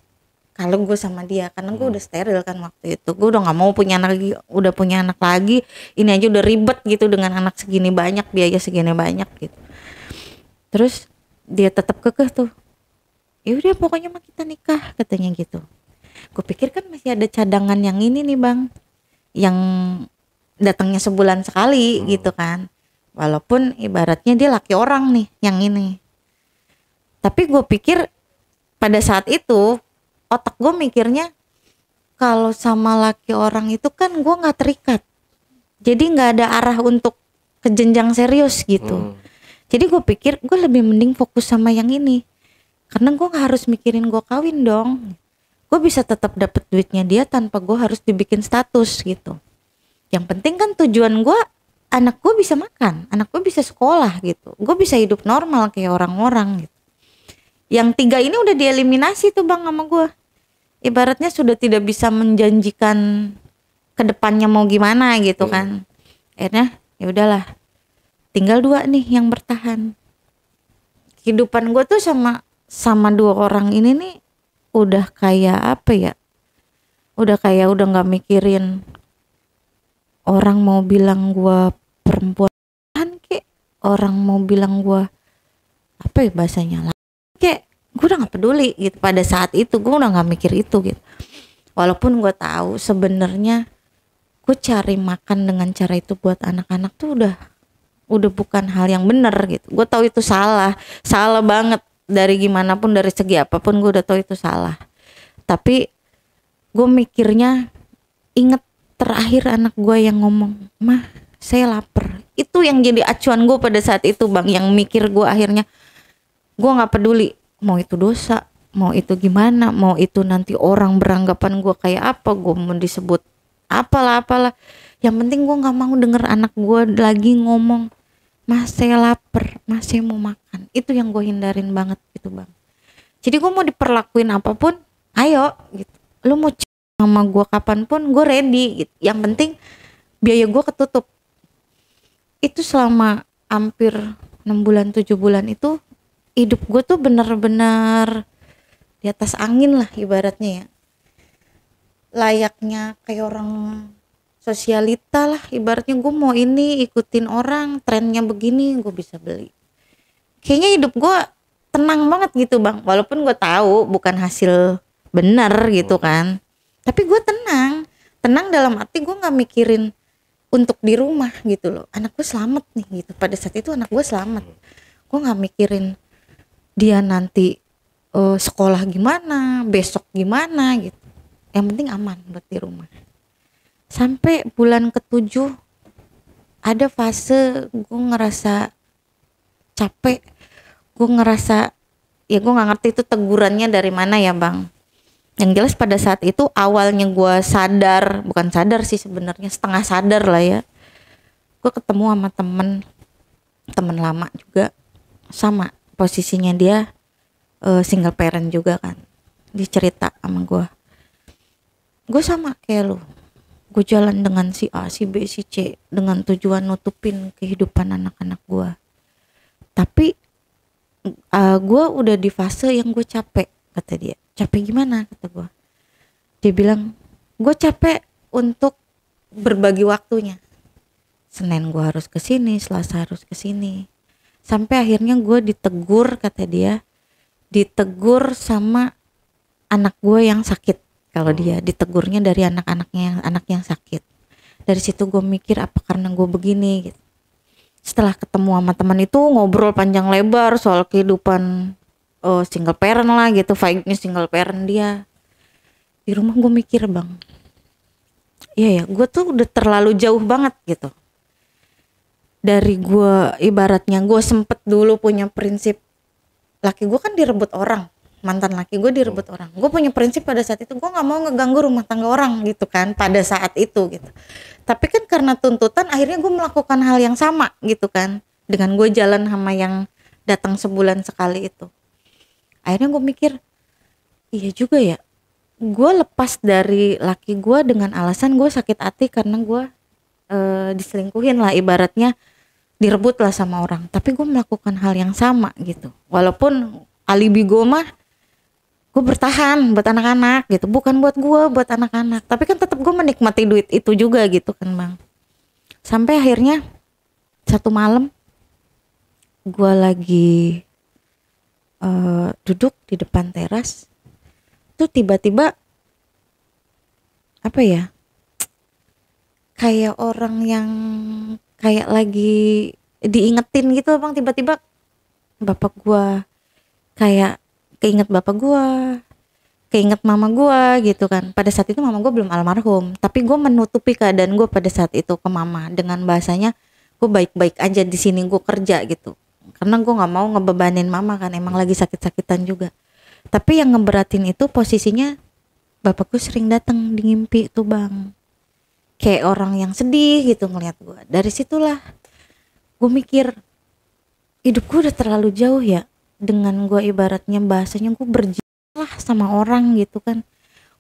kalau gue sama dia, karena gue udah steril kan waktu itu. Gue udah gak mau punya anak lagi, udah punya anak lagi, ini aja udah ribet gitu dengan anak segini banyak, biaya segini banyak gitu. Terus dia tetap kekeh tuh, ya udah pokoknya mah kita nikah katanya gitu. Gue pikir kan masih ada cadangan yang ini nih bang, yang datangnya sebulan sekali gitu kan, walaupun ibaratnya dia laki orang nih yang ini. Tapi gue pikir pada saat itu otak gue mikirnya, kalau sama laki orang itu kan gue nggak terikat, jadi nggak ada arah untuk ke jenjang serius gitu. Jadi gue pikir gue lebih mending fokus sama yang ini, karena gue nggak harus mikirin gue kawin dong. Gue bisa tetap dapet duitnya dia tanpa gue harus dibikin status gitu. Yang penting kan tujuan gue, anak gue bisa makan, anak gue bisa sekolah gitu, gue bisa hidup normal kayak orang-orang gitu. Yang 3 ini udah dieliminasi tuh bang sama gue. Ibaratnya sudah tidak bisa menjanjikan kedepannya mau gimana gitu kan. Akhirnya ya udahlah, tinggal 2 nih yang bertahan. Kehidupan gue tuh sama 2 orang ini nih udah kayak apa ya, udah nggak mikirin orang mau bilang gue perempuan kayak, orang mau bilang gue apa ya bahasanya lah, kayak gue udah nggak peduli gitu. Pada saat itu gue udah nggak mikir itu gitu. Walaupun gue tahu sebenarnya gue cari makan dengan cara itu buat anak-anak tuh udah bukan hal yang benar gitu. Gue tahu itu salah banget, dari gimana pun, dari segi apapun gue udah tahu itu salah. Tapi gue mikirnya, inget terakhir anak gue yang ngomong, "Mah, saya lapar." Itu yang jadi acuan gue pada saat itu bang, yang mikir gue akhirnya, gue nggak peduli mau itu dosa, mau itu gimana, mau itu nanti orang beranggapan gue kayak apa, gue mau disebut apalah. Yang penting gue nggak mau denger anak gue lagi ngomong, "Mas, saya lapar, Mas, saya mau makan." Itu yang gue hindarin banget gitu bang. Jadi gue mau diperlakuin apapun, ayo gitu. Lu mau sama gue kapanpun gue ready gitu. Yang penting biaya gue ketutup. Itu selama hampir 6 bulan 7 bulan itu hidup gue tuh benar-benar di atas angin lah ibaratnya ya. Layaknya kayak orang sosialita lah ibaratnya. Gue mau ini ikutin orang, trennya begini gue bisa beli. Kayaknya hidup gue tenang banget gitu bang. Walaupun gue tahu bukan hasil benar gitu kan, tapi gue tenang dalam arti gue nggak mikirin untuk di rumah gitu loh, anak gue selamat nih gitu. Pada saat itu anak gue selamat, gue nggak mikirin dia nanti sekolah gimana, besok gimana gitu. Yang penting aman buat di rumah. Sampai bulan ke-7 ada fase gue ngerasa capek, gue ngerasa ya gue nggak ngerti itu tegurannya dari mana ya bang. Yang jelas pada saat itu awalnya gue sadar, bukan sadar sih sebenarnya, setengah sadar lah ya. Gue ketemu sama temen lama juga, sama posisinya dia single parent juga kan. Dia cerita sama gue sama kayak lu, gue jalan dengan si A, si B, si C dengan tujuan nutupin kehidupan anak-anak gue. Tapi gue udah di fase yang gue capek, kata dia. Capek gimana, kata gue. Dia bilang, gue capek untuk berbagi waktunya. Senin gue harus kesini, Selasa harus kesini. Sampai akhirnya gue ditegur, kata dia. Ditegur sama anak gue yang sakit. Kalau dia ditegurnya dari anak yang sakit. Dari situ gue mikir, apa karena gue begini gitu. Setelah ketemu sama teman itu, ngobrol panjang lebar soal kehidupan single parent lah gitu, vibe-nya single parent dia. Di rumah gue mikir bang, iya ya, gue tuh udah terlalu jauh banget gitu. Dari gue ibaratnya, gue sempet dulu punya prinsip, laki gue kan direbut orang, mantan laki gue direbut orang. Gue punya prinsip pada saat itu, gue gak mau ngeganggu rumah tangga orang gitu kan, pada saat itu gitu. Tapi kan karena tuntutan, akhirnya gue melakukan hal yang sama gitu kan, dengan gue jalan sama yang datang sebulan sekali itu. Akhirnya gue mikir, iya juga ya, gue lepas dari laki gue dengan alasan gue sakit hati karena gue diselingkuhin lah ibaratnya, direbut lah sama orang. Tapi gue melakukan hal yang sama gitu. Walaupun alibi gue mah, gue bertahan buat anak-anak gitu, bukan buat gue, buat anak-anak. Tapi kan tetap gue menikmati duit itu juga gitu kan bang. Sampai akhirnya satu malam gue lagi duduk di depan teras, tuh tiba-tiba apa ya, kayak orang yang kayak lagi diingetin gitu bang. Tiba-tiba bapak gue, kayak keinget bapak gue, keinget mama gue gitu kan. Pada saat itu mama gue belum almarhum, tapi gue menutupi keadaan gue pada saat itu ke mama dengan bahasanya, gue baik-baik aja di sini, gue kerja gitu. Karena gue nggak mau ngebebanin mama kan, emang lagi sakit-sakitan juga. Tapi yang ngeberatin itu posisinya bapakku sering datang di ngimpi tuh bang, kayak orang yang sedih gitu ngeliat gue. Dari situlah gue mikir, hidup gue udah terlalu jauh ya, dengan gue ibaratnya bahasanya gue berjalan sama orang gitu kan.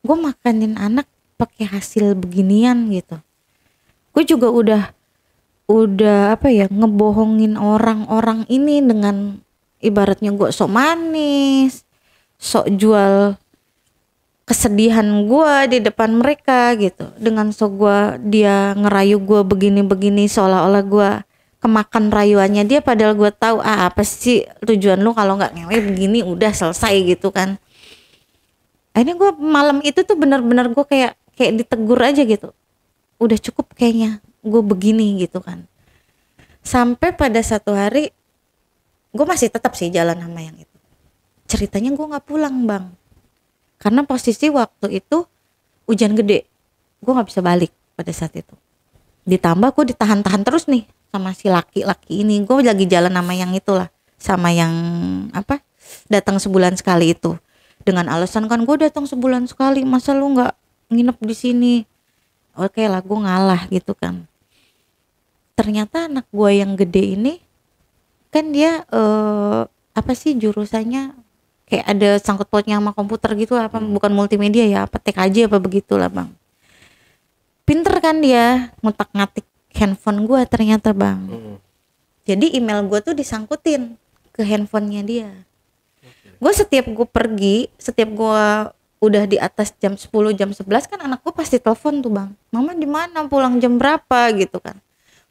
Gue makanin anak pakai hasil beginian gitu. Gue juga udah apa ya, ngebohongin orang-orang ini dengan ibaratnya gue sok manis, sok jual kesedihan gue di depan mereka gitu. Dengan sok gue, dia ngerayu gue begini-begini, seolah-olah gue kemakan rayuannya dia, padahal gue tahu apa sih tujuan lu kalau nggak ngewe begini, udah selesai gitu kan. Akhirnya gue malam itu tuh benar-benar gue kayak ditegur aja gitu, udah cukup kayaknya gue begini gitu kan. Sampai pada satu hari gue masih tetap sih jalan sama yang itu. Ceritanya gue nggak pulang bang, karena posisi waktu itu hujan gede, gue nggak bisa balik pada saat itu. Ditambah gue ditahan-tahan terus nih sama si laki-laki ini. Gue lagi jalan sama yang itulah, sama yang apa, datang sebulan sekali itu, dengan alasan kan gue datang sebulan sekali, masa lu nggak nginep di sini. Oke lah, gue ngalah gitu kan. Ternyata anak gue yang gede ini kan dia apa sih jurusannya, kayak ada sangkut pautnya sama komputer gitu, apa bukan multimedia ya, apa TKJ apa begitulah bang. Pinter kan dia ngutak-ngatik handphone gue ternyata bang. Jadi email gue tuh disangkutin ke handphonenya dia. Gue setiap gue pergi, setiap gue udah di atas jam 10 jam 11 kan anak gue pasti telepon tuh bang, mama di mana, pulang jam berapa gitu kan.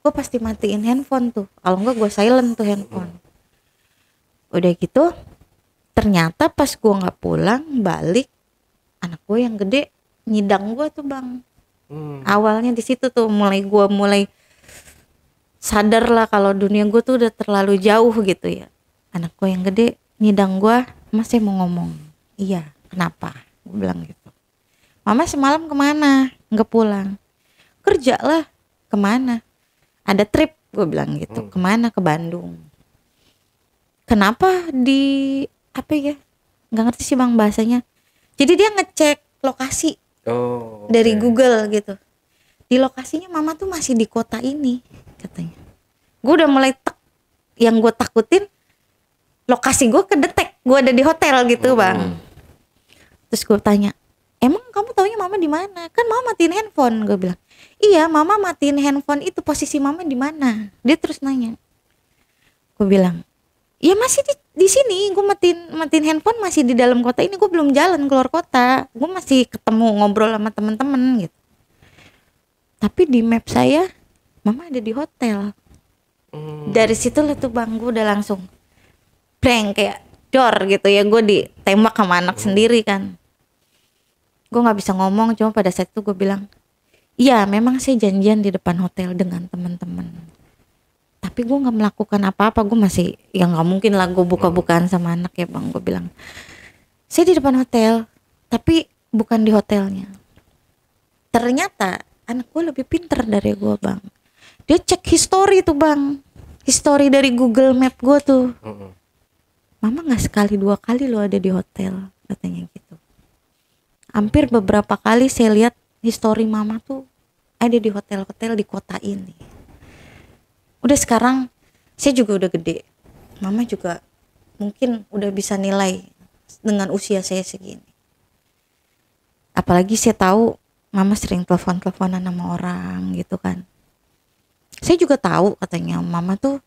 Gue pasti matiin handphone tuh, kalau enggak gue silent tuh handphone. Udah gitu ternyata pas gue nggak pulang balik, anak gue yang gede nyidang gue tuh bang. Awalnya di situ tuh mulai sadar lah kalau dunia gue tuh udah terlalu jauh gitu ya. Anak gue yang gede nyidang gue, mas saya mau ngomong. Iya, kenapa? Gue bilang gitu. Mama semalam kemana? Nggak pulang. Kerja lah. Kemana? Ada trip, gue bilang gitu. Kemana? Ke Bandung. Kenapa di apa ya? Nggak ngerti sih bang bahasanya. Jadi dia ngecek lokasi dari Google gitu. Di lokasinya mama tuh masih di kota ini katanya. Gue udah mulai yang gue takutin lokasi gue kedetek, gue ada di hotel gitu bang. Terus gue tanya, emang kamu taunya mama di mana? Kan mama matiin handphone, gue bilang. Iya, mama matiin handphone itu, posisi mama di mana? Dia terus nanya. Gue bilang, ya masih di sini. Gue matiin handphone masih di dalam kota ini. Gue belum jalan keluar kota. Gue masih ketemu ngobrol sama teman-teman gitu. Tapi di map saya, mama ada di hotel. Dari situ lah tuh bang, gue udah langsung prank kayak dor gitu ya. Gue ditembak sama anak sendiri kan. Gue nggak bisa ngomong, cuma pada saat itu gue bilang, iya memang saya janjian di depan hotel dengan teman-teman, tapi gue nggak melakukan apa-apa. Gue masih, ya nggak mungkin lah gue buka-bukaan sama anak ya bang. Gue bilang, saya di depan hotel, tapi bukan di hotelnya. Ternyata anak gue lebih pinter dari gue bang. Dia cek history tuh bang, history dari Google Map gue tuh. Mama nggak sekali dua kali lo ada di hotel, katanya gitu. Hampir beberapa kali saya lihat history mama tuh ada di hotel-hotel di kota ini. Udah sekarang saya juga udah gede, mama juga mungkin udah bisa nilai dengan usia saya segini. Apalagi saya tahu mama sering telepon-teleponan sama orang gitu kan. Saya juga tahu katanya mama tuh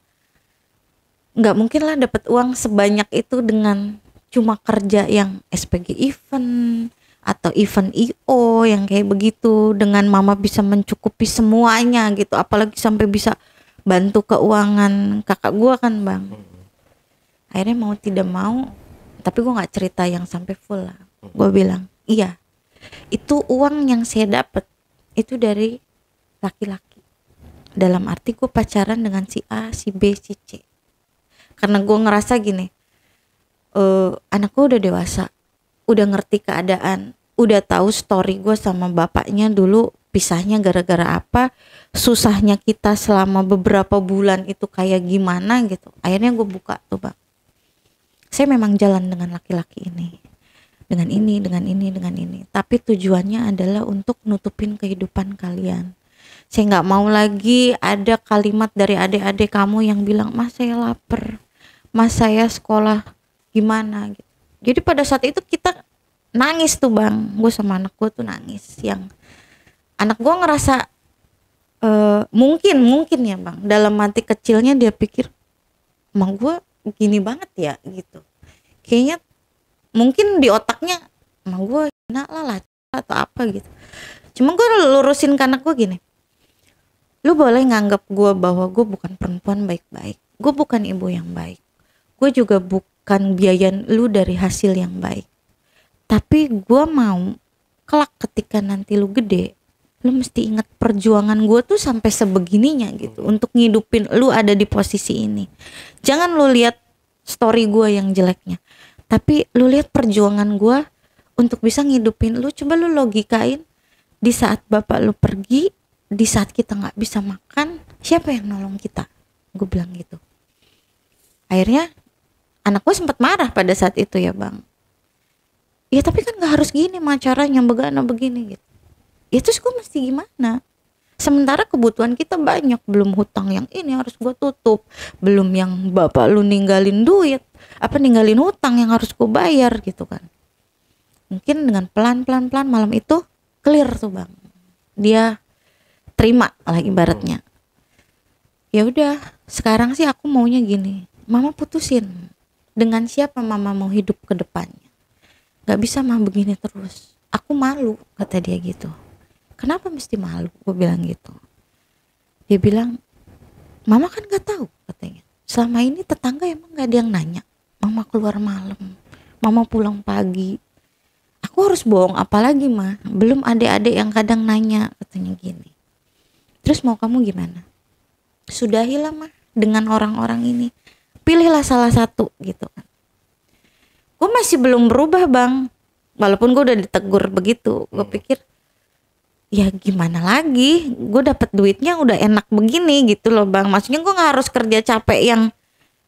nggak mungkin lah dapat uang sebanyak itu dengan cuma kerja yang SPG event atau event IO yang kayak begitu, dengan mama bisa mencukupi semuanya gitu, apalagi sampai bisa bantu keuangan kakak gue kan bang. Akhirnya mau tidak mau, tapi gue nggak cerita yang sampai full lah. Gue bilang iya, itu uang yang saya dapat itu dari laki-laki, dalam arti gue pacaran dengan si A, si B, si C. Karena gue ngerasa gini, anak gue udah dewasa, udah ngerti keadaan, udah tahu story gue sama bapaknya dulu pisahnya gara-gara apa, susahnya kita selama beberapa bulan itu kayak gimana gitu. Akhirnya gue buka tuh bang, saya memang jalan dengan laki-laki ini, dengan ini, dengan ini, dengan ini, tapi tujuannya adalah untuk nutupin kehidupan kalian. Saya nggak mau lagi ada kalimat dari adik-adik kamu yang bilang, mas saya lapar, mas saya sekolah gimana gitu. Jadi pada saat itu kita nangis tuh bang, gue sama anak gue tuh nangis. Yang anak gue ngerasa mungkin ya bang, dalam hati kecilnya dia pikir, emang gue gini banget ya gitu. Kayaknya mungkin di otaknya, emang gue enak lah atau apa gitu. Cuma gue lurusin ke anak gue gini, lu boleh nganggap gue bahwa gue bukan perempuan baik-baik, gue bukan ibu yang baik, gue juga bukan biayain lu dari hasil yang baik. Tapi gue mau kelak ketika nanti lu gede, lu mesti ingat perjuangan gue tuh sampai sebegininya gitu untuk ngidupin lu ada di posisi ini. Jangan lu lihat story gue yang jeleknya, tapi lu lihat perjuangan gue untuk bisa ngidupin lu. Coba lu logikain, di saat bapak lu pergi, di saat kita nggak bisa makan, siapa yang nolong kita? Gue bilang gitu. Akhirnya anak gue sempat marah pada saat itu ya bang. Ya tapi kan gak harus gini mah caranya, begini gitu. Ya terus gue mesti gimana? Sementara kebutuhan kita banyak, belum hutang yang ini harus gue tutup, belum yang bapak lu ninggalin duit, ninggalin hutang yang harus gue bayar gitu kan. Mungkin dengan pelan malam itu clear tuh bang. Dia terima lah ibaratnya. Ya udah, sekarang sih aku maunya gini. Mama putusin dengan siapa mama mau hidup ke depannya. Gak bisa mah begini terus. Aku malu, kata dia gitu. Kenapa mesti malu? Gue bilang gitu. Dia bilang, mama kan gak tahu katanya. Selama ini tetangga emang gak ada yang nanya. Mama keluar malam, mama pulang pagi. Aku harus bohong apa lagi mah? Belum adik-adik yang kadang nanya, katanya gini. Terus mau kamu gimana? Sudahilah mah dengan orang-orang ini. Pilihlah salah satu gitu kan. Gue masih belum berubah bang, walaupun gue udah ditegur begitu. Gue pikir ya gimana lagi, gue dapet duitnya udah enak begini gitu loh bang. Maksudnya gue nggak harus kerja capek yang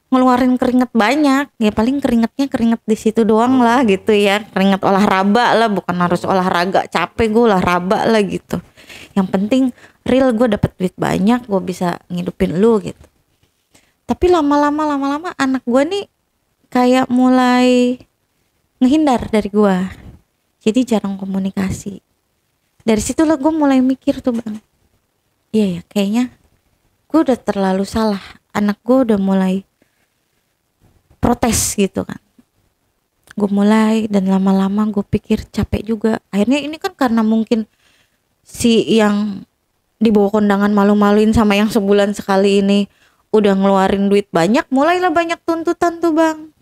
ngeluarin keringet banyak. Ya paling keringetnya keringet di situ doang lah gitu ya, keringet olahraga lah, bukan harus olahraga capek, gue olahraga lah gitu. Yang penting real gue dapet duit banyak, gue bisa ngidupin lu gitu. Tapi lama-lama anak gue nih kayak mulai ngehindar dari gua, jadi jarang komunikasi. Dari situlah gue mulai mikir tuh bang, iya ya kayaknya gue udah terlalu salah. Anak gue udah mulai protes gitu kan. Gue mulai, dan lama-lama gue pikir capek juga. Akhirnya ini kan karena mungkin si yang dibawa kondangan malu-maluin sama yang sebulan sekali ini udah ngeluarin duit banyak, mulailah banyak tuntutan tuh bang.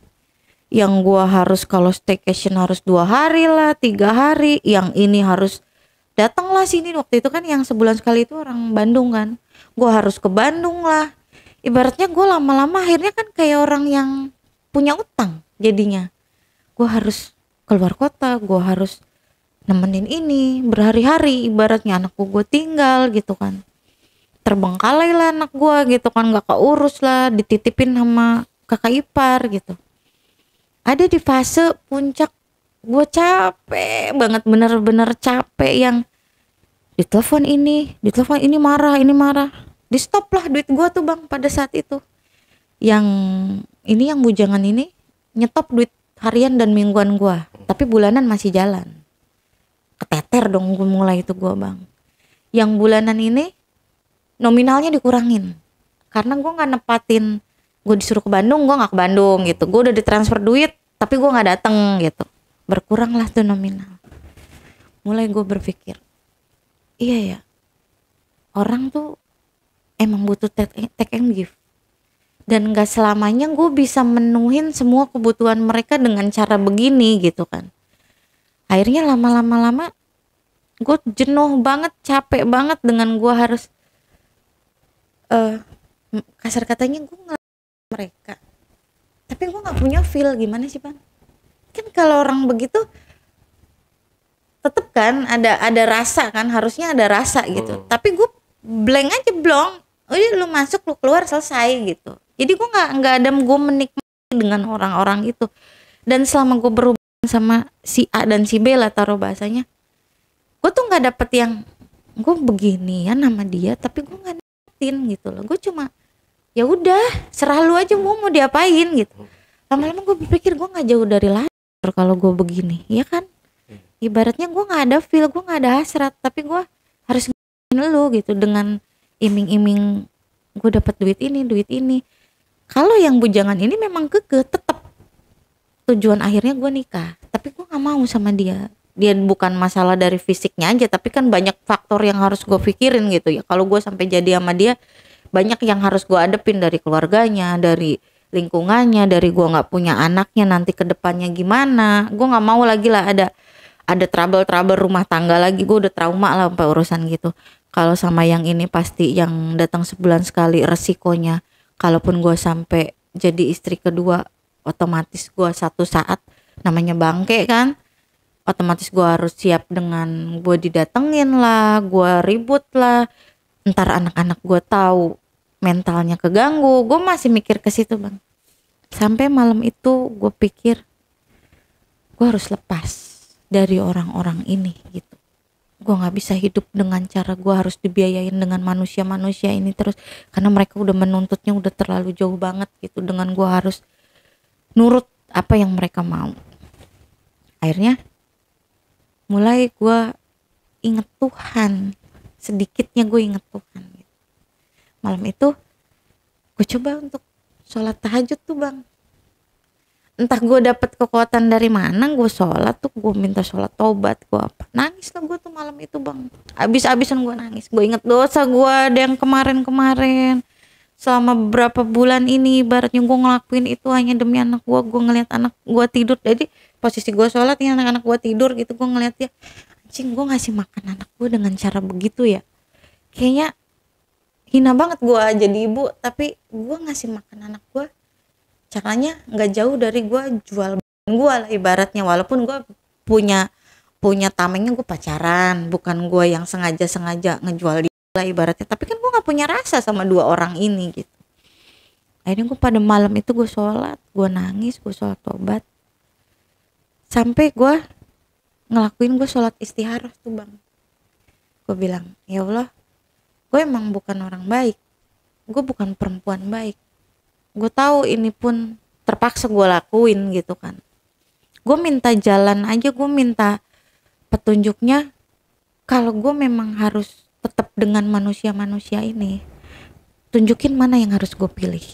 Yang gua harus kalau staycation harus 2 hari lah, 3 hari, yang ini harus datanglah sini. Waktu itu kan yang sebulan sekali itu orang Bandung kan, gua harus ke Bandung lah. Ibaratnya gua lama-lama akhirnya kan kayak orang yang punya utang jadinya. Gua harus keluar kota, gua harus nemenin ini berhari-hari, ibaratnya anakku gua tinggal gitu kan. Terbengkalai lah anak gua gitu kan, gak keurus lah, dititipin sama kakak ipar gitu. Ada di fase puncak gue capek banget, bener-bener capek yang ditelepon ini marah, di stop lah duit gue tuh bang pada saat itu. Yang ini yang bujangan ini nyetop duit harian dan mingguan gue, tapi bulanan masih jalan. Keteter dong gue mulai itu gue bang. Yang bulanan ini nominalnya dikurangin karena gue nggak nepatin. Gue disuruh ke Bandung, gue gak ke Bandung gitu. Gue udah ditransfer duit, tapi gue gak dateng gitu. Berkurang lah tuh nominal. Mulai gue berpikir, iya ya, orang tuh emang butuh take and give. Dan gak selamanya gue bisa menuhin semua kebutuhan mereka dengan cara begini gitu kan. Akhirnya lama-lama gue jenuh banget, capek banget dengan gue harus kasar katanya gue mereka, tapi gue nggak punya feel. Gimana sih bang? Kan kalau orang begitu tetep kan ada rasa kan, harusnya ada rasa gitu. Tapi gue blank aja, blong. Udah lu masuk lu keluar selesai gitu. Jadi gue nggak ada gue menikmati dengan orang-orang itu. Dan selama gue berhubungan sama si A dan si B lah taruh bahasanya, gue tuh nggak dapet yang gue begini ya nama dia, tapi gue nggak dapetin gitu loh. Gue cuma ya udah serah lu aja mau diapain gitu. Lama-lama gue berpikir gue nggak jauh dari lahir kalau gue begini, ya kan? Ibaratnya gue nggak ada feel, gue nggak ada hasrat, tapi gue harus ngelakuin lu gitu dengan iming-iming gue dapat duit ini. Kalau yang bujangan ini memang kekeh, tetap tujuan akhirnya gue nikah, tapi gue nggak mau sama dia. Dia bukan masalah dari fisiknya aja, tapi kan banyak faktor yang harus gue pikirin gitu ya. Kalau gue sampai jadi sama dia, banyak yang harus gue hadepin, dari keluarganya, dari lingkungannya, dari gue nggak punya anaknya nanti ke depannya gimana. Gue nggak mau lagi lah ada trouble rumah tangga lagi. Gue udah trauma lah sampai urusan gitu. Kalau sama yang ini pasti yang datang sebulan sekali resikonya. Kalaupun gue sampai jadi istri kedua, otomatis gue satu saat namanya bangke kan. Otomatis gue harus siap dengan gue didatengin lah, gue ribut lah. Ntar anak-anak gue tahu mentalnya keganggu. Gue masih mikir ke situ bang. Sampai malam itu gue pikir gue harus lepas dari orang-orang ini gitu. Gue nggak bisa hidup dengan cara gue harus dibiayain dengan manusia-manusia ini terus, karena mereka udah menuntutnya udah terlalu jauh banget gitu, dengan gue harus nurut apa yang mereka mau. Akhirnya mulai gue inget Tuhan, sedikitnya gue inget Tuhan gitu. Malam itu gue coba untuk sholat tahajud tuh bang. Entah gue dapet kekuatan dari mana, gue sholat tuh, gue minta sholat tobat, gue apa, nangis lah gue tuh malam itu bang, abis-abisan gue nangis. Gue inget dosa gue ada yang kemarin-kemarin, selama beberapa bulan ini ibaratnya gue ngelakuin itu hanya demi anak gue ngeliat anak gue tidur. Jadi posisi gue sholat ya anak-anak gue tidur gitu, gue ngeliat ya, anjing gue ngasih makan anak gue dengan cara begitu ya, kayaknya hina banget gue jadi ibu, tapi gue ngasih makan anak gue caranya nggak jauh dari gue jual gue lah ibaratnya. Walaupun gue punya tamengnya, gue pacaran, bukan gue yang sengaja ngejual dia lah ibaratnya, tapi kan gue nggak punya rasa sama dua orang ini gitu. Akhirnya gue pada malam itu gue sholat, gue nangis, gue sholat tobat, sampai gue ngelakuin gue sholat istikharah tuh bang. Gue bilang, ya Allah, gue emang bukan orang baik, gue bukan perempuan baik. Gue tahu ini pun terpaksa gue lakuin gitu kan. Gue minta jalan aja, gue minta petunjuknya. Kalau gue memang harus tetap dengan manusia-manusia ini, tunjukin mana yang harus gue pilih.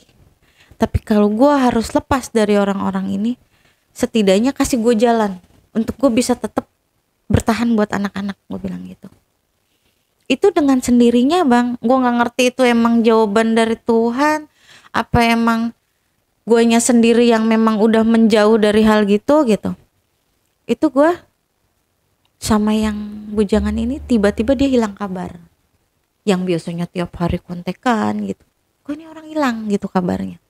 Tapi kalau gue harus lepas dari orang-orang ini, setidaknya kasih gue jalan untuk gue bisa tetap bertahan buat anak-anak, gue bilang gitu. Itu dengan sendirinya bang, gue nggak ngerti itu emang jawaban dari Tuhan, apa emang guanya sendiri yang memang udah menjauh dari hal gitu. Itu gue sama yang bujangan ini tiba-tiba dia hilang kabar. Yang biasanya tiap hari kontekan gitu, gue ini orang hilang gitu kabarnya.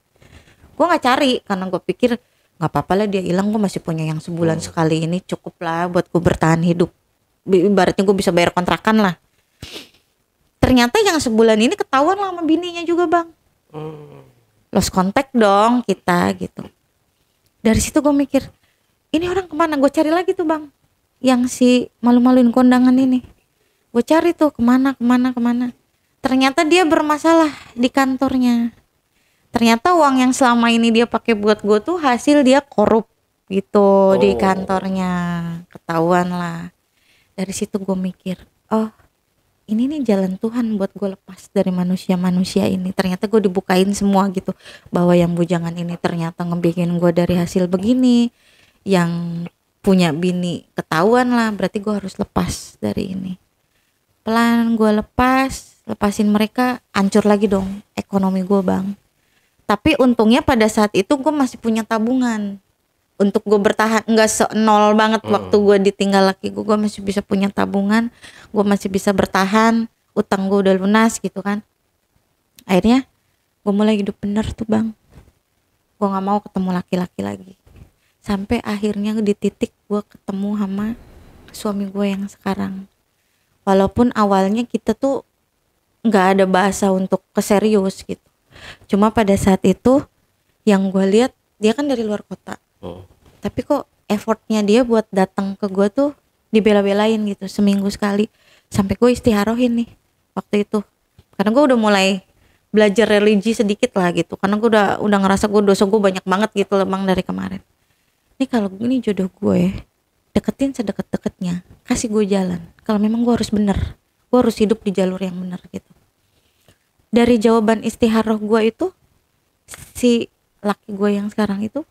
Gue nggak cari karena gue pikir nggak apa-apa lah dia hilang, gue masih punya yang sebulan sekali ini, cukup lah buat gue bertahan hidup. Ibaratnya gue bisa bayar kontrakan lah. Ternyata yang sebulan ini ketahuan lah sama bininya juga bang. Lost contact dong kita gitu. Dari situ gue mikir, ini orang kemana? Gue cari lagi tuh bang, yang si malu-maluin kondangan ini. Gue cari tuh kemana. Ternyata dia bermasalah di kantornya. Ternyata uang yang selama ini dia pakai buat gue tuh hasil dia korup gitu di kantornya. Ketahuan lah. Dari situ gue mikir, oh ini nih jalan Tuhan buat gue lepas dari manusia-manusia ini. Ternyata gue dibukain semua gitu, bahwa yang bujangan ini ternyata ngebikin gue dari hasil begini, yang punya bini ketahuan lah, berarti gue harus lepas dari ini. Pelan gue lepasin mereka, hancur lagi dong ekonomi gue bang. Tapi untungnya pada saat itu gue masih punya tabungan untuk gue bertahan, nggak nol banget waktu gue ditinggal laki gue masih bisa punya tabungan, gue masih bisa bertahan, utang gue udah lunas gitu kan. Akhirnya gue mulai hidup bener tuh bang, gue nggak mau ketemu laki-laki lagi, sampai akhirnya di titik gue ketemu sama suami gue yang sekarang. Walaupun awalnya kita tuh nggak ada bahasa untuk keserius gitu, cuma pada saat itu yang gue lihat dia kan dari luar kota. Tapi kok effortnya dia buat datang ke gue tuh dibela-belain gitu, seminggu sekali. Sampai gue istiharohin nih waktu itu, karena gue udah mulai belajar religi sedikit lah gitu, karena gue udah ngerasa gue dosa gue banyak banget gitu lemang dari kemarin. Nih kalau ini jodoh gue, deketin sedekat-dekatnya, kasih gue jalan. Kalau memang gue harus bener, gue harus hidup di jalur yang bener gitu. Dari jawaban istiharoh gue itu, si laki gue yang sekarang itu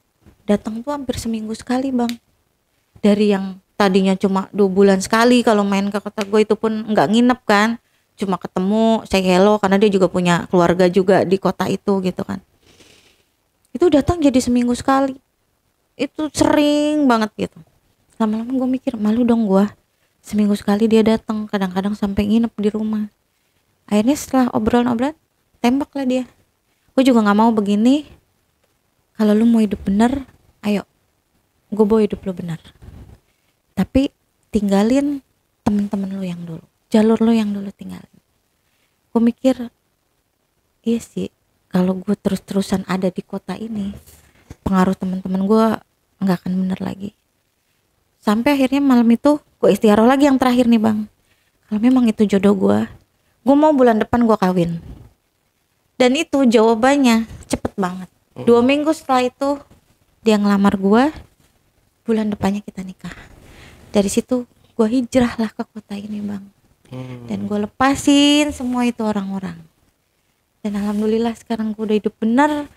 datang tuh hampir seminggu sekali bang. Dari yang tadinya cuma 2 bulan sekali kalau main ke kota gue, itu pun nggak nginep kan, cuma ketemu say hello karena dia juga punya keluarga juga di kota itu gitu kan. Itu datang jadi seminggu sekali. Itu sering banget gitu. Lama-lama gue mikir, malu dong gue. Seminggu sekali dia datang, kadang-kadang sampai nginep di rumah. Akhirnya setelah obrolan-obrolan, tembak lah dia. Gue juga nggak mau begini. Kalau lu mau hidup bener, ayo, gue mau hidup lu bener. Tapi tinggalin temen-temen lu yang dulu, jalur lu yang dulu tinggalin. Gue mikir, iya sih, kalau gue terus-terusan ada di kota ini, pengaruh teman-teman gue nggak akan bener lagi. Sampai akhirnya malam itu gue istiaroh lagi yang terakhir nih bang. Kalau memang itu jodoh gue mau bulan depan gue kawin. Dan itu jawabannya cepet banget. 2 minggu setelah itu dia ngelamar gue, bulan depannya kita nikah. Dari situ gue hijrah lah ke kota ini bang. Dan gue lepasin semua itu orang-orang. Dan alhamdulillah sekarang gue udah hidup bener,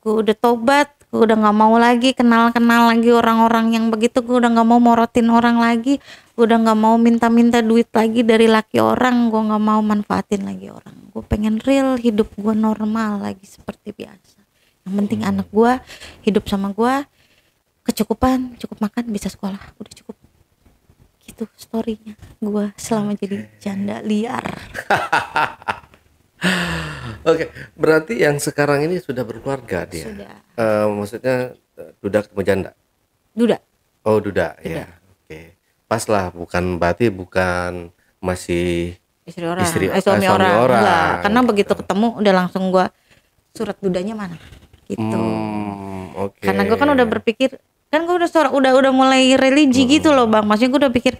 gue udah tobat, gue udah nggak mau lagi kenal-kenal lagi orang-orang yang begitu. Gue udah nggak mau morotin orang lagi, gue udah nggak mau minta-minta duit lagi dari laki orang, gue nggak mau manfaatin lagi orang. Gue pengen real hidup gue normal lagi seperti biasa. Yang penting anak gue hidup sama gue, kecukupan, cukup makan, bisa sekolah, udah cukup. Gitu storynya gue selama jadi janda liar. Oke, berarti yang sekarang ini sudah berkeluarga dia. Sudah. Maksudnya duda ketemu janda. Duda. Oh, duda, ya. Oke. Pas lah, berarti bukan masih Istri orang, suami suami orang. orang. Enggak, karena Gitu. begitu ketemu udah langsung gue surat dudanya mana gitu. Oke. Karena gue kan udah berpikir, kan gue udah mulai religi gitu loh bang. Maksudnya gue udah pikir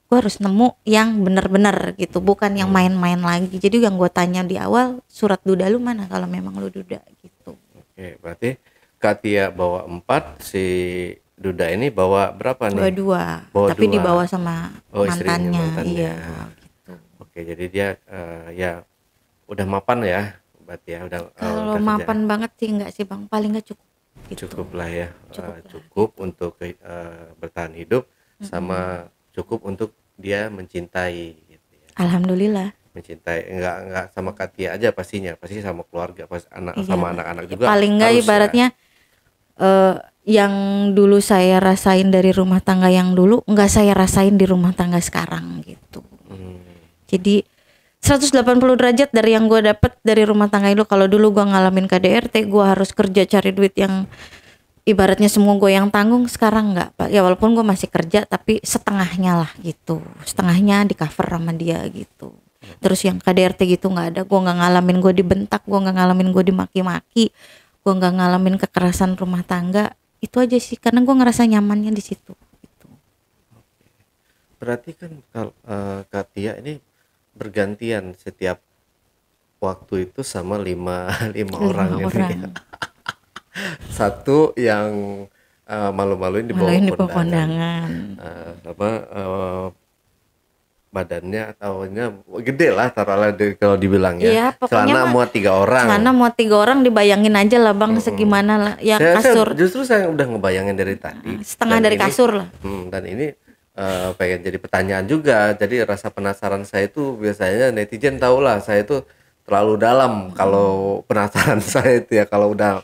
gue harus nemu yang benar-benar gitu, bukan yang main-main lagi. Jadi yang gue tanya di awal, surat duda lu mana kalau memang lu duda gitu. Oke, berarti Katia bawa 4, si Duda ini bawa berapa nih? Bawa 2, tapi 2. dibawa sama Istrinya, mantannya. Iya gitu. Oke, jadi dia ya udah mapan ya, berarti ya udah. Kalau udah mapan banget sih enggak sih bang, paling nggak cukup gitu. cukup lah ya, Cukup lah. cukup untuk bertahan hidup, sama cukup untuk dia mencintai gitu ya. Alhamdulillah. Mencintai enggak sama Katia aja pastinya, pasti sama keluarga, Iya. sama anak-anak juga. Paling enggak harus ya. ibaratnya yang dulu saya rasain dari rumah tangga yang dulu enggak saya rasain di rumah tangga sekarang gitu. Jadi 180 derajat dari yang gue dapet dari rumah tangga itu. Kalau dulu gue ngalamin KDRT, gue harus kerja cari duit yang ibaratnya semua gue yang tanggung. Sekarang enggak Pak. Ya walaupun gue masih kerja tapi setengahnya lah gitu. Setengahnya di cover sama dia gitu. Terus yang KDRT gitu nggak ada. Gue nggak ngalamin gue dibentak, gue nggak ngalamin gue dimaki-maki, gue nggak ngalamin kekerasan rumah tangga. Itu aja sih, karena gue ngerasa nyamannya di situ gitu. Berarti kan kalau Katia ini bergantian setiap waktu itu sama lima orang ini. Orang. Satu yang malu-maluin di bawah Maluin di bawah kondangan. kondangan. Badannya ataunya gede lah taruhlah kalau dibilang ya. Iya, pokoknya Celana mah muat 3 orang. Celana mau 3 orang, dibayangin aja lah bang segimana lah. Ya kasur Justru saya udah ngebayangin dari tadi. setengah Dan dari ini, kasur lah. Dan ini pengen jadi pertanyaan juga. Jadi rasa penasaran saya itu biasanya netizen tahu lah saya itu terlalu dalam kalau penasaran saya itu ya kalau udah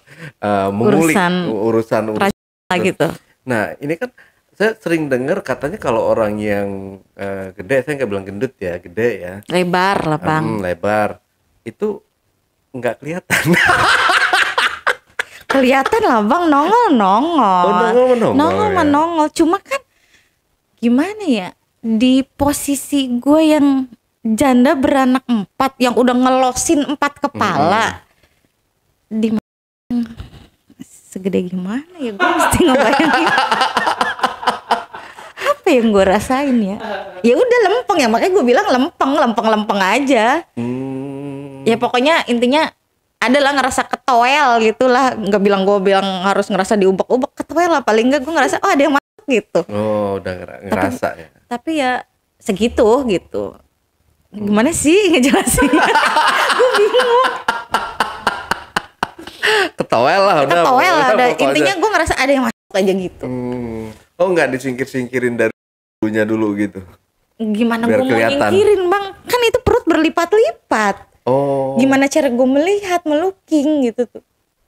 mengulik urusan Lah gitu. Nah ini kan saya sering dengar katanya kalau orang yang gede, saya nggak bilang gendut ya, gede ya, Lebar lah bang. lebar itu nggak kelihatan. Kelihatan lah bang, nongol. Nongol ya. Nongol. Cuma kan gimana ya, di posisi gue yang janda beranak 4, yang udah ngelosin 4 kepala, di segede gimana ya, gue mesti ngebayangin apa yang gue rasain ya. Ya udah lempeng ya, makanya gue bilang lempeng aja. Ya pokoknya intinya adalah ngerasa ketowel gitulah. Nggak gue bilang harus ngerasa diubek-ubek, ketowel lah paling nggak gue ngerasa ada yang masuk gitu. Oh udah ngerasa ya. Tapi ya segitu gitu. Gimana sih ngejelasinnya? Gue bingung. Ketowel lah udah. Udah. Intinya gue ngerasa ada yang masuk aja gitu. Oh nggak disingkir-singkirin dari dulunya dulu gitu. Gimana Biar gue mau kelihatan. nyingkirin bang? Kan itu perut berlipat-lipat. Oh. Gimana cara gue melihat, melooking gitu tuh.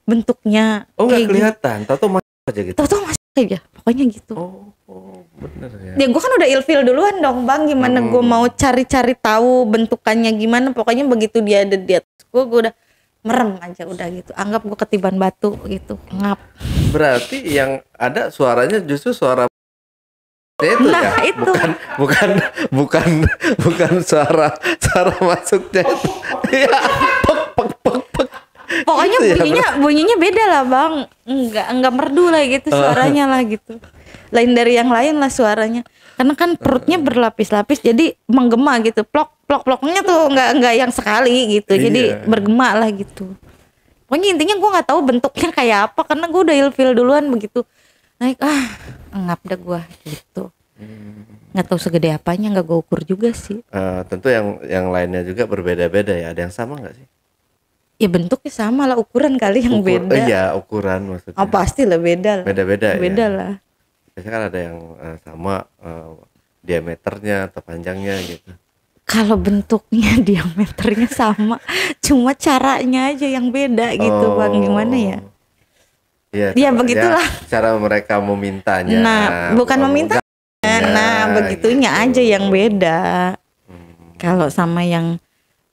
bentuknya Oh, nggak kayak kelihatan, tahu masuk aja gitu. Tahu-tahu masuk aja, pokoknya gitu. Bener ya. Ya gue kan udah ilfil duluan dong bang, gimana gue mau cari-cari tahu bentukannya gimana, pokoknya begitu dia ada di atas gue udah merem aja udah gitu, anggap gue ketiban batu gitu, ngap. Berarti yang ada suaranya justru suara itu Nah, ya, itu. bukan suara masuknya. Ya, pek. Pokoknya Gitu ya, bunyinya beda lah bang, enggak merdu lah gitu suaranya lah gitu, lain dari yang lain lah suaranya, karena kan perutnya berlapis-lapis jadi menggema gitu, ploknya tuh enggak yang sekali gitu, jadi Iya. bergema lah gitu. Pokoknya intinya gue nggak tahu bentuknya kayak apa karena gue udah ilfil duluan, begitu naik ngap dah gue gitu, nggak tahu segede apanya, nggak gue ukur juga sih. Tentu yang lainnya juga berbeda-beda ya. Ada yang sama nggak sih? Ya bentuknya sama lah, ukuran kali yang beda. Iya, ukuran maksudnya. Oh pasti lah beda lah. Beda-beda ya. Beda lah. Biasanya kan ada yang sama diameternya atau panjangnya gitu. Kalau bentuknya diameternya sama, cuma caranya aja yang beda gitu bang, gimana ya? Iya. Ya begitulah. Cara mereka memintanya. Nah bukan meminta. Nah begitunya gitu. aja yang beda. Kalau sama yang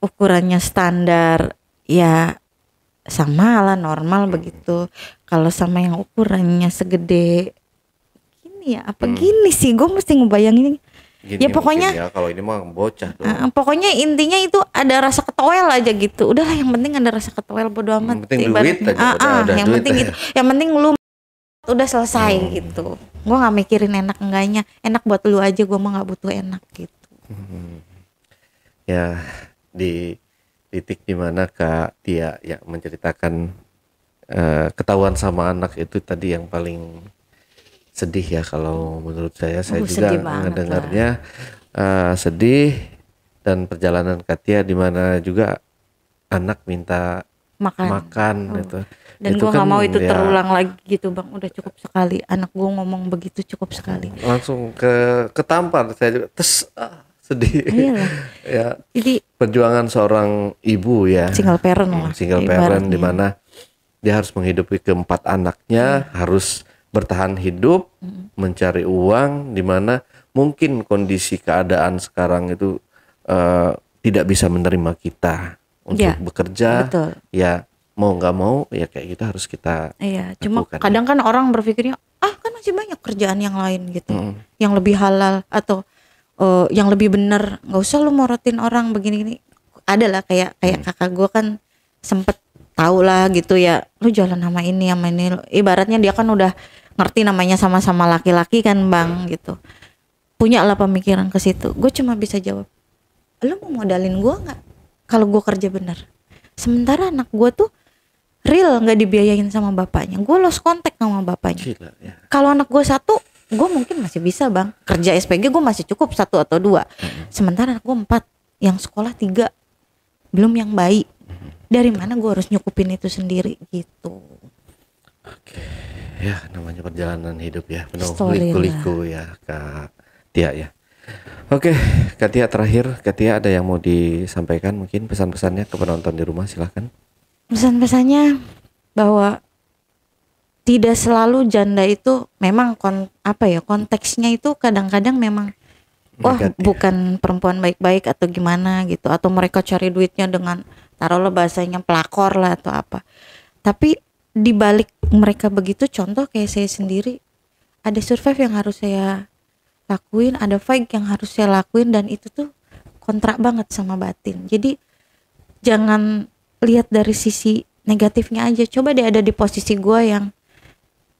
ukurannya standar ya sama lah, normal begitu. Kalau sama yang ukurannya segede gini ya, apa gini sih? Gue mesti ngebayangin. Gini Ya pokoknya mungkin ya, kalau ini mah bocah tuh. pokoknya intinya itu ada rasa ketowel aja gitu. Udahlah yang penting ada rasa ketowel, bodo amat. Yang penting duit aja, udah yang duit penting aja. gitu. Yang penting lu udah selesai gitu. Gue nggak mikirin enak enggaknya. Enak buat lu aja, gue mah nggak butuh enak gitu. Ya di titik dimana Kak Tia ya menceritakan ketahuan sama anak itu tadi yang paling sedih ya kalau menurut saya juga sedih banget ngedengarnya sedih, dan perjalanan Kak Tia dimana juga anak minta makan gitu. Dan Itu gue nggak kan mau itu ya terulang lagi gitu bang, udah cukup sekali anak gue ngomong begitu, cukup sekali. langsung ketampar saya juga sedih. Iyalah. Ya, Jadi perjuangan seorang ibu ya, single parent lah, single parent ibaratnya. di mana dia harus menghidupi keempat anaknya, harus bertahan hidup, mencari uang, di mana mungkin kondisi keadaan sekarang itu tidak bisa menerima kita untuk Ya, bekerja. betul. Ya mau nggak mau ya kayak gitu harus kita Iya, cuma lakukan. kadang kan orang berpikirnya kan masih banyak kerjaan yang lain gitu, yang lebih halal atau yang lebih benar, nggak usah lu morotin orang begini-gini. Ada lah kayak kakak gue kan sempet tahu lah gitu ya, lu jalan sama ini ibaratnya dia kan udah ngerti namanya sama-sama laki-laki kan bang gitu, punya lah pemikiran ke situ. Gue cuma bisa jawab, lu mau modalin gue nggak kalau gue kerja bener? Sementara anak gue tuh real nggak dibiayain sama bapaknya, gue lost contact sama bapaknya. Gila, ya. Kalau anak gue satu, gue mungkin masih bisa bang, kerja SPG gue masih cukup 1 atau 2. Sementara anak gue 4, yang sekolah 3, belum yang bayi. Dari mana gue harus nyukupin itu sendiri gitu. Oke, ya namanya perjalanan hidup ya, penuh Story liku-liku ya Kak Tia ya. Oke, Kak Tia terakhir, Kak Tia ada yang mau disampaikan mungkin pesan-pesannya ke penonton di rumah, silahkan. Pesan-pesannya bahwa tidak selalu janda itu memang konteksnya itu kadang-kadang memang Negatif. bukan perempuan baik-baik atau gimana gitu, atau mereka cari duitnya dengan taruhlah bahasanya pelakor lah atau apa. Tapi di balik mereka begitu, contoh kayak saya sendiri, ada survive yang harus saya lakuin, ada fight yang harus saya lakuin, dan itu tuh kontrak banget sama batin. Jadi jangan lihat dari sisi negatifnya aja, coba deh ada di posisi gue yang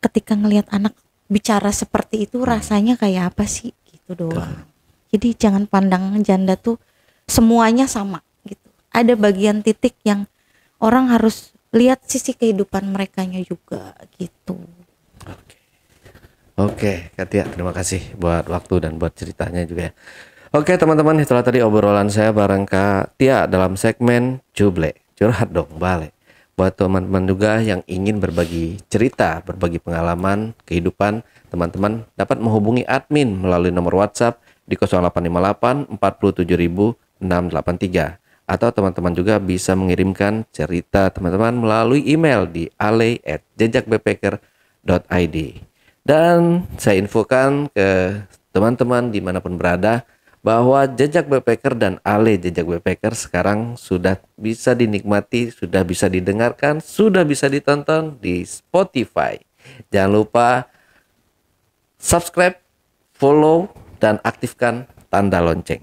ketika ngelihat anak bicara seperti itu rasanya kayak apa sih gitu doang. Jadi jangan pandang janda tuh semuanya sama gitu, ada bagian titik yang orang harus lihat sisi kehidupan merekanya juga gitu. Oke, Kak Tia, terima kasih buat waktu dan buat ceritanya juga ya. Oke teman-teman, itulah tadi obrolan saya bareng Kak Tia dalam segmen Cuble, curhat dong balik. Buat teman-teman juga yang ingin berbagi cerita, berbagi pengalaman, kehidupan, teman-teman dapat menghubungi admin melalui nomor WhatsApp di 0858 47683 Atau teman-teman juga bisa mengirimkan cerita teman-teman melalui email di ale@jejakbackpacker.id. Dan saya infokan ke teman-teman dimanapun berada bahwa Jejak Backpacker dan Ale Jejak Backpacker sekarang sudah bisa dinikmati, sudah bisa didengarkan, sudah bisa ditonton di Spotify. Jangan lupa subscribe, follow, dan aktifkan tanda lonceng.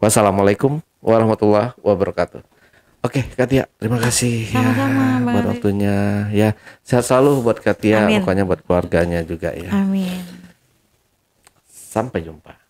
Wassalamualaikum warahmatullahi wabarakatuh. Oke, Katia, terima kasih Sama-sama, Bang buat Ali. waktunya ya. Sehat selalu buat Katia, Amin. pokoknya buat keluarganya juga ya. Amin. Sampai jumpa.